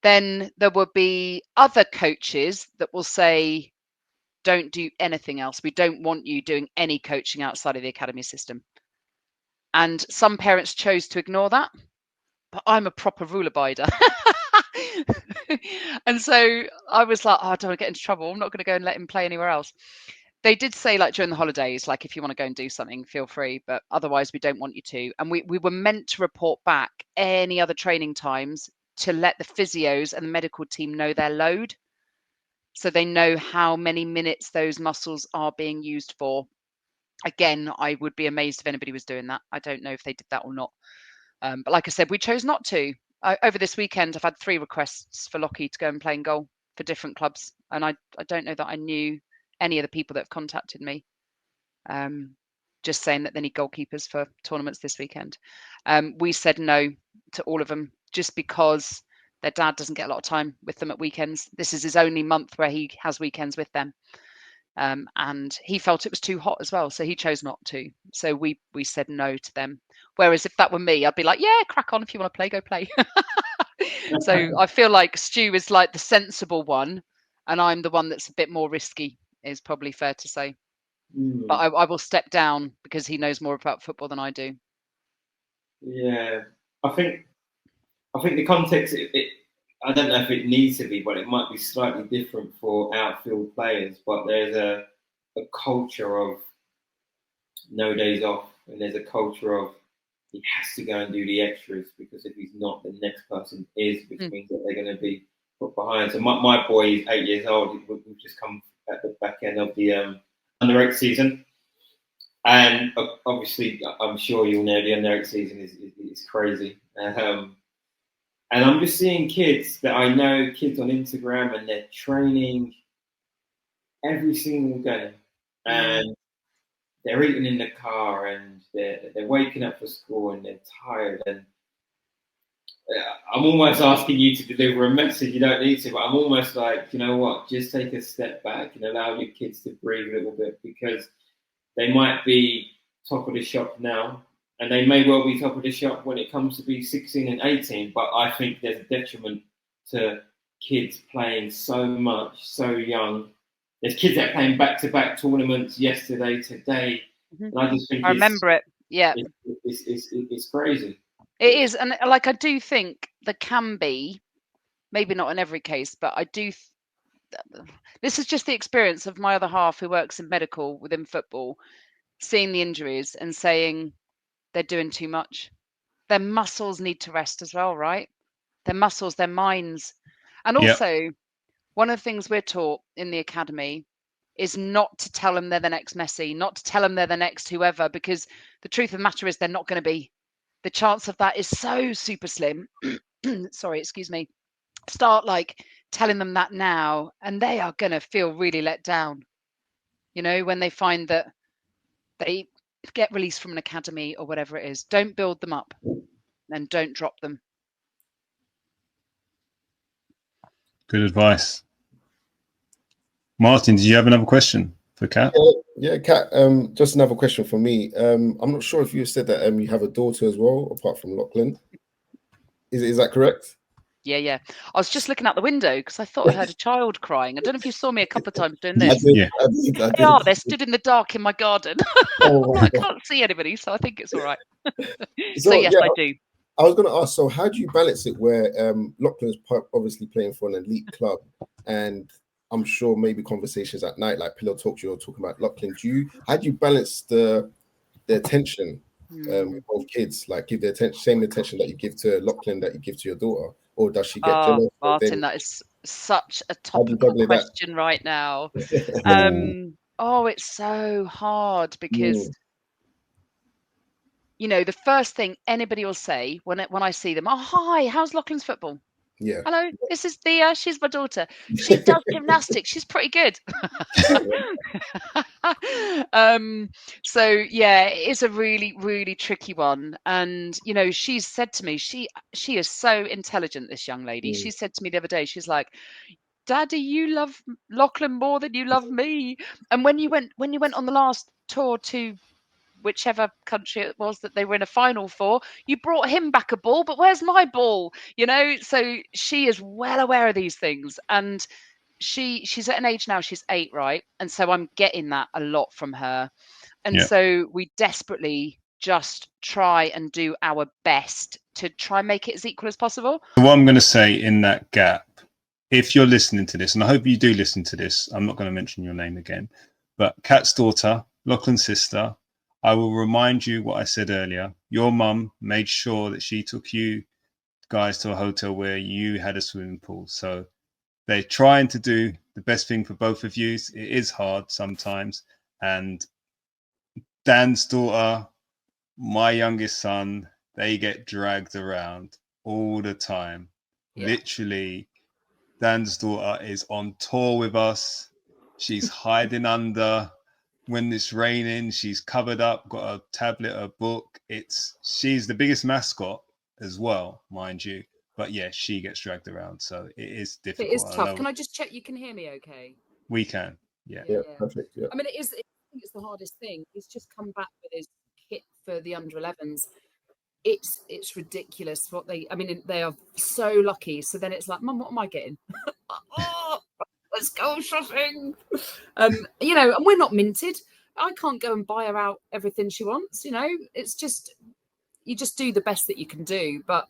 Then there will be other coaches that will say, don't do anything else. We don't want you doing any coaching outside of the academy system. And some parents chose to ignore that, but I'm a proper rule abider. And so I was like, oh, I don't want to get into trouble. I'm not going to go and let him play anywhere else. They did say, like, during the holidays, like, if you want to go and do something, feel free, but otherwise we don't want you to. And we were meant to report back any other training times to let the physios and the medical team know their load, so they know how many minutes those muscles are being used for. Again, I would be amazed if anybody was doing that. I don't know if they did that or not. But like I said, we chose not to. Over this weekend, I've had 3 requests for Lockie to go and play in goal for different clubs. And I don't know that I knew any of the people that have contacted me, just saying that they need goalkeepers for tournaments this weekend. We said no to all of them, just because their dad doesn't get a lot of time with them at weekends. This is his only month where he has weekends with them. And he felt it was too hot as well, so he chose not to. So we said no to them. Whereas if that were me, I'd be like, yeah, crack on. If you want to play, go play. So I feel like Stu is like the sensible one, and I'm the one that's a bit more risky, is probably fair to say. But I will step down because he knows more about football than I do. Yeah, I think the context, I don't know if it needs to be, but it might be slightly different for outfield players. But there's a culture of no days off, and there's a culture of he has to go and do the extras, because if he's not, the next person is, which means that they're going to be put behind. So my boy is 8 years old. We've just come at the back end of the under-8 season. And obviously, I'm sure you'll know the under-8 season is crazy. And I'm just seeing kids that I know, kids on Instagram, and they're training every single day. And they're eating in the car, and they're waking up for school, and they're tired. And I'm almost asking you to deliver a message. You don't need to, but I'm almost like, you know what, just take a step back and allow your kids to breathe a little bit, because they might be top of the shop now, and they may well be top of the shop when it comes to be 16 and 18. But I think there's a detriment to kids playing so much, so young. There's kids that are playing back-to-back tournaments yesterday, today. And I just think I remember it. Yeah. It's crazy. It is. And like, I do think there can be, maybe not in every case, but I do. This is just the experience of my other half who works in medical within football, seeing the injuries and saying they're doing too much. Their muscles need to rest as well, right? Their muscles, their minds. And also, one of the things we're taught in the academy is not to tell them they're the next Messi, not to tell them they're the next whoever, because the truth of the matter is they're not going to be. The chance of that is so super slim. Sorry, excuse me. Start like telling them that now, and they are going to feel really let down, you know, when they find that they get released from an academy or whatever it is. Don't build them up and don't drop them. Good advice. Martin, did you have another question for Kat? Yeah, Kat, just another question for me. I'm not sure if you said that you have a daughter as well, apart from Lachlan. Is that correct? Yeah. I was just looking out the window because I thought I heard a child crying. I don't know if you saw me a couple of times doing this. I did. They're stood in the dark in my garden. I can't see anybody, so I think it's all right. So yes, I do. I was going to ask, so how do you balance it where Lachlan's obviously playing for an elite club, and I'm sure maybe conversations at night, like pillow talks, you're talking about Lachlan. How do you balance the attention with both kids? Like, give the same attention that you give to Lachlan that you give to your daughter, or does she get jealous? Martin, that is such a topical question right now. It's so hard because you know, the first thing anybody will say when I see them, oh, hi, how's Lachlan's football? Yeah. Hello, this is Thea. She's my daughter. She does gymnastics. She's pretty good. So yeah, it is a really, really tricky one. And you know, she's said to me, she is so intelligent, this young lady. She said to me the other day, she's like, Daddy, you love Lachlan more than you love me. And when you went on the last tour to whichever country it was that they were in a final for, you brought him back a ball, but where's my ball? You know, so she is well aware of these things. And she's at an age now, she's 8, right? And so I'm getting that a lot from her. And so we desperately just try and do our best to try and make it as equal as possible. What I'm going to say in that gap, if you're listening to this, and I hope you do listen to this, I'm not going to mention your name again, but Kat's daughter, Lachlan's sister, I will remind you what I said earlier. Your mum made sure that she took you guys to a hotel where you had a swimming pool. So they're trying to do the best thing for both of you. It is hard sometimes. And Dan's daughter, my youngest son, they get dragged around all the time. Yeah. Literally, Dan's daughter is on tour with us. She's hiding under. When it's raining, she's covered up, got a tablet, a book. She's the biggest mascot as well, mind you. But yeah, she gets dragged around, so it is difficult. It is tough. Can I just check you can hear me okay? We can, yeah. Yeah, perfect. Yeah. I mean, I think it's the hardest thing. He's just come back with his kit for the under-11s. It's ridiculous what they are so lucky. So then it's like, Mum, what am I getting? Oh, let's go shopping. You know, and we're not minted. I can't go and buy her out everything she wants. You know, it's just, you just do the best that you can do. But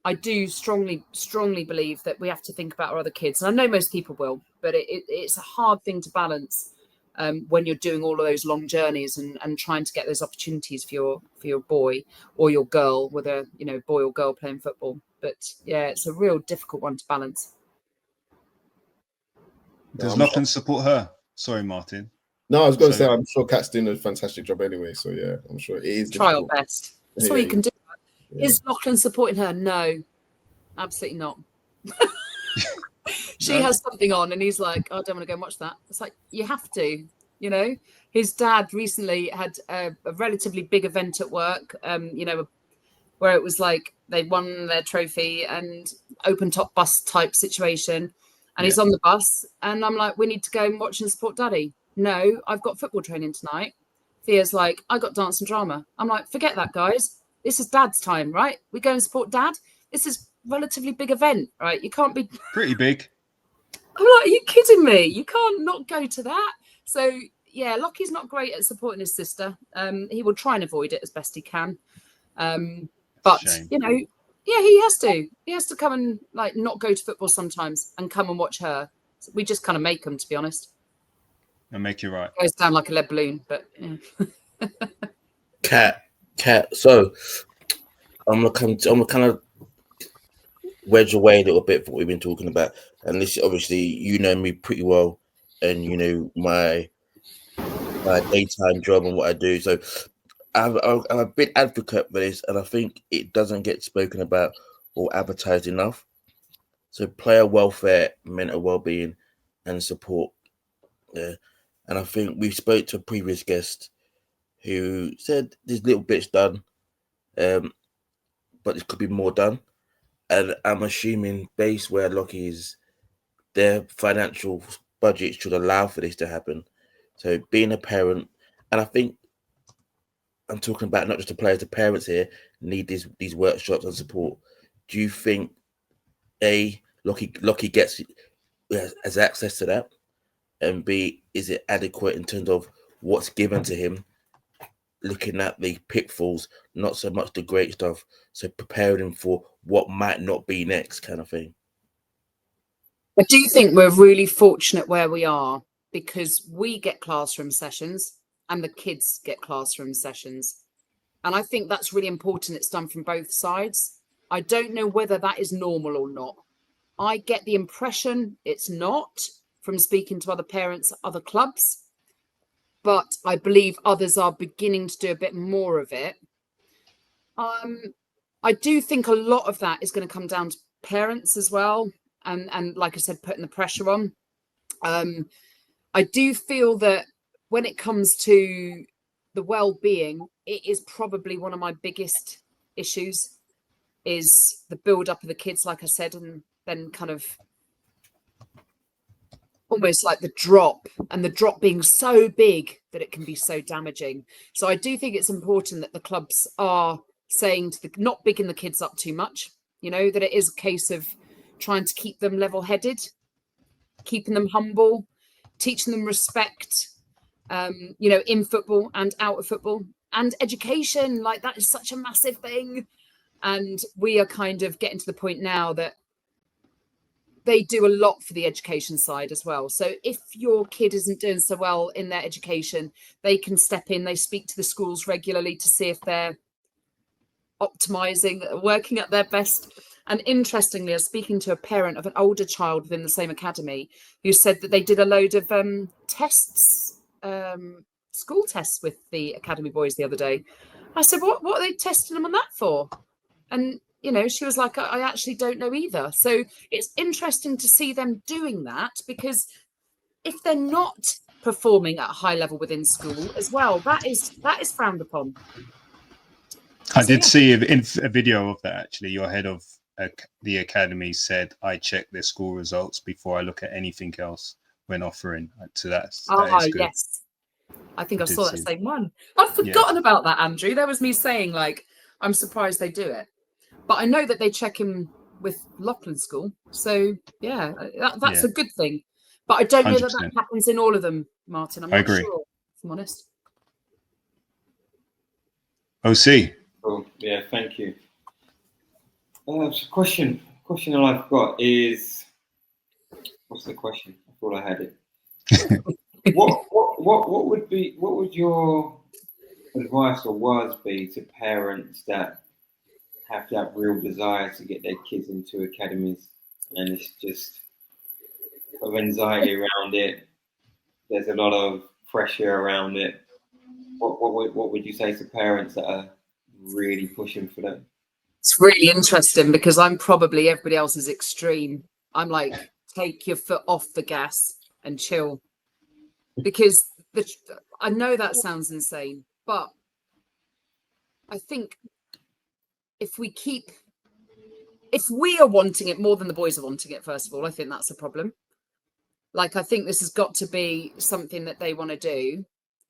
I do strongly believe that we have to think about our other kids. And I know most people will, but it's a hard thing to balance when you're doing all of those long journeys and trying to get those opportunities for your boy or your girl, whether, you know, boy or girl playing football. But yeah, it's a real difficult one to balance. Does Lachlan support her? Sorry, Martin. No, I was going to say, I'm sure Kat's doing a fantastic job anyway. So yeah, I'm sure it is. Try our best. That's all you can do. Yeah. Is Lachlan supporting her? No, absolutely not. She has something on and he's like, oh, I don't want to go and watch that. It's like, you have to, you know. His dad recently had a relatively big event at work, you know, where it was like they won their trophy and open top bus type situation. And he's on the bus and I'm like, we need to go and watch and support Daddy. No, I've got football training tonight. Thea's like, I got dance and drama. I'm like, forget that, guys. This is Dad's time, right? We go and support Dad. This is relatively big event, right? You can't be pretty big. I'm like, are you kidding me? You can't not go to that. So yeah, Lockie's not great at supporting his sister. He will try and avoid it as best he can. But shame. You know, yeah, he has to come and like not go to football sometimes and come and watch her. We just kind of make him, to be honest. And make you right. It goes down like a lead balloon, but yeah. Cat. So I'm gonna kind of wedge away a little bit from what we've been talking about. And this, obviously, you know me pretty well, and you know my daytime job and what I do. So I'm a big advocate for this, and I think it doesn't get spoken about or advertised enough. So player welfare, mental well-being, and support. Yeah, and I think we spoke to a previous guest who said there's little bits done, but there could be more done. And I'm assuming, based where Lockie is, their financial budget should allow for this to happen. So being a parent, and I think I'm talking about not just the players, the parents here need these workshops and support. Do you think Lockie has access to that? And B, is it adequate in terms of what's given to him, looking at the pitfalls, not so much the great stuff, so preparing him for what might not be next kind of thing? I do think we're really fortunate where we are because we get classroom sessions and the kids get classroom sessions. And I think that's really important. It's done from both sides. I don't know whether that is normal or not. I get the impression it's not from speaking to other parents at other clubs, but I believe others are beginning to do a bit more of it. I do think a lot of that is going to come down to parents as well, and like I said, putting the pressure on. I do feel that when it comes to the well-being, it is probably one of my biggest issues, is the build-up of the kids, like I said, and then kind of almost like the drop, and the drop being so big that it can be so damaging. So I do think it's important that the clubs are saying to not bigging the kids up too much, that it is a case of trying to keep them level-headed, keeping them humble, teaching them respect, in football and out of football, and education. Like, that is such a massive thing. And we are kind of getting to the point now that they do a lot for the education side as well. So if your kid isn't doing so well in their education, they can step in. They speak to the schools regularly to see if they're optimizing, working at their best. And interestingly, I was speaking to a parent of an older child within the same academy who said that they did a load of tests, school tests with the academy boys the other day. I said, what are they testing them on that for? And, she was like, I actually don't know either. So it's interesting to see them doing that, because if they're not performing at a high level within school as well, that is frowned upon. I did see a video of that, actually. Your head of the academy said, I check their school results before I look at anything else when offering. So that is good. Yes. I think I saw that same one. I've forgotten about that, Andrew. That was me saying, like, I'm surprised they do it. But I know that they check him with Lachlan School. So, yeah, that's a good thing. But I don't know that happens in all of them, Martin. I'm not sure, if I'm honest. OC. Cool. Yeah, thank you. Question I've got is, what's the question? I thought I had it. What would your advice or words be to parents that have that real desire to get their kids into academies, and it's just of anxiety around it? There's a lot of pressure around it. What would you say to parents that are really pushing for them? It's really interesting, because I'm probably everybody else's extreme. I'm like, take your foot off the gas and chill, because I know that sounds insane, but I think if we are wanting it more than the boys are wanting it, first of all, I think that's a problem. Like, I think this has got to be something that they want to do,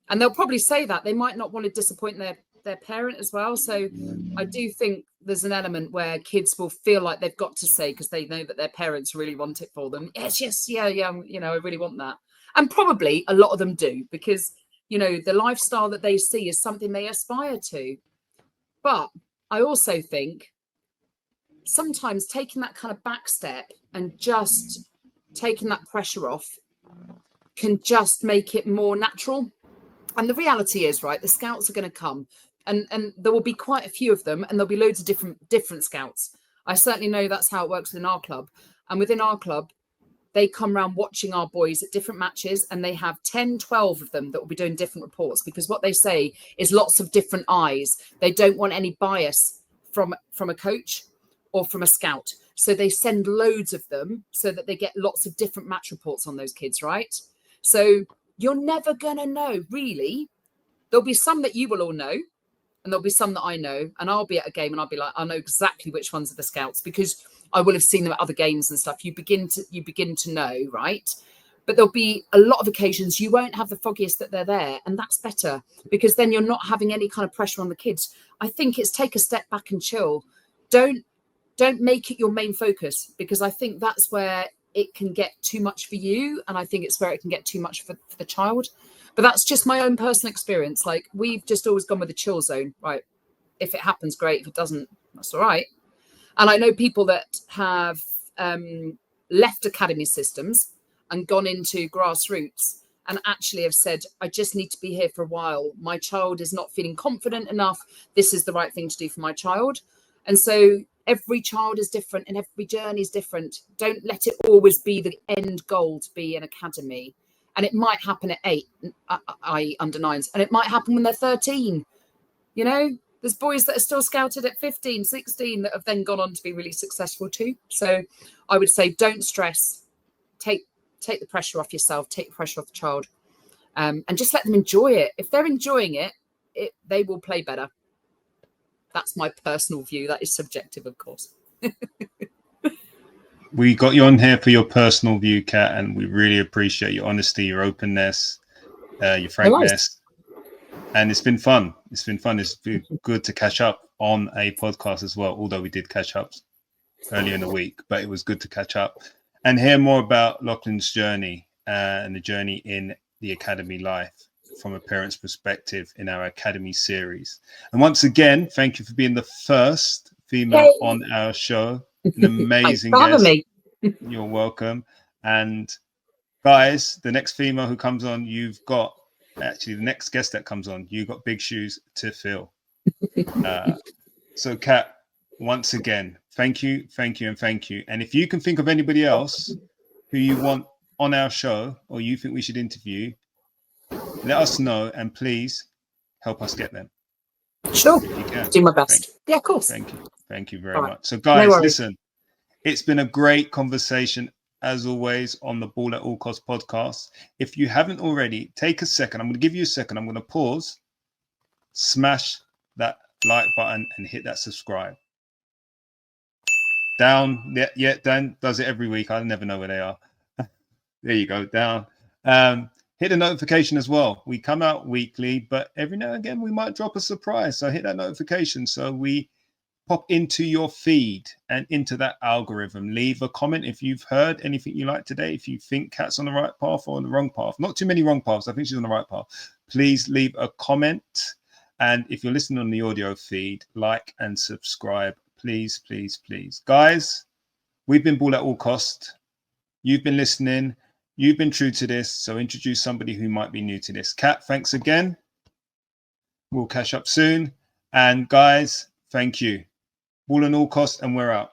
and they'll probably say that they might not want to disappoint their parent as well. So I do think there's an element where kids will feel like they've got to say, because they know that their parents really want it for them. Yes, yeah, I really want that. And probably a lot of them do, because, the lifestyle that they see is something they aspire to. But I also think sometimes taking that kind of back step and just taking that pressure off can just make it more natural. And the reality is, right, the scouts are going to come, and there will be quite a few of them, and there'll be loads of different scouts. I certainly know that's how it works within our club. And within our club, they come around watching our boys at different matches, and they have 10, 12 of them that will be doing different reports, because what they say is lots of different eyes. They don't want any bias from a coach or from a scout. So they send loads of them so that they get lots of different match reports on those kids, right? So you're never going to know, really. There'll be some that you will all know, and there'll be some that I know, and I'll be at a game and I'll be like, I know exactly which ones are the scouts, because I will have seen them at other games and stuff. You begin to know, right? But there'll be a lot of occasions you won't have the foggiest that they're there, and that's better, because then you're not having any kind of pressure on the kids. I think it's take a step back and chill. Don't make it your main focus, because I think that's where it can get too much for you, and I think it's where it can get too much for the child. But that's just my own personal experience. Like, we've just always gone with the chill zone, right? If it happens, great. If it doesn't, that's all right. And I know people that have left academy systems and gone into Grassroots and actually have said, I just need to be here for a while. My child is not feeling confident enough. This is the right thing to do for my child. And so every child is different, and every journey is different. Don't let it always be the end goal to be an academy. And it might happen at 8, i.e. under 9s, and it might happen when they're 13. there's boys that are still scouted at 15, 16 that have then gone on to be really successful too. So I would say don't stress. Take the pressure off yourself, take the pressure off the child, and just let them enjoy it. If they're enjoying it, they will play better. That's my personal view. That is subjective, of course. We got you on here for your personal view, Kat, and we really appreciate your honesty, your openness, your frankness. And it's been fun. It's been good to catch up on a podcast as well, although we did catch up earlier in the week, but it was good to catch up and hear more about Lachlan's journey and the journey in the academy life from a parent's perspective in our academy series. And once again, thank you for being the first female on our show. An amazing guest. Me. You're welcome. And guys, the next female who comes on, the next guest that comes on, you got big shoes to fill. So Kat, once again, thank you. And if you can think of anybody else who you want on our show or you think we should interview, let us know and please help us get them. Sure. If you can. Do my best. Yeah, of course. Thank you very much. So guys, listen, it's been a great conversation as always on the BallAtAllCost podcast. If you haven't already, take a second. I'm going to give you a second. I'm going to pause, smash that like button and hit that subscribe. Down. Yeah, Dan does it every week. I never know where they are. There you go. Down. Hit the notification as well. We come out weekly, but every now and again we might drop a surprise. So hit that notification so we pop into your feed and into that algorithm. Leave a comment if you've heard anything you like today. If you think Kat's on the right path or on the wrong path. Not too many wrong paths. I think she's on the right path. Please leave a comment. And if you're listening on the audio feed, like and subscribe. Please. Guys, we've been BallAtAllCost. You've been listening. You've been true to this. So introduce somebody who might be new to this. Kat, thanks again. We'll catch up soon. And guys, thank you. BallAtAllCost, and we're out.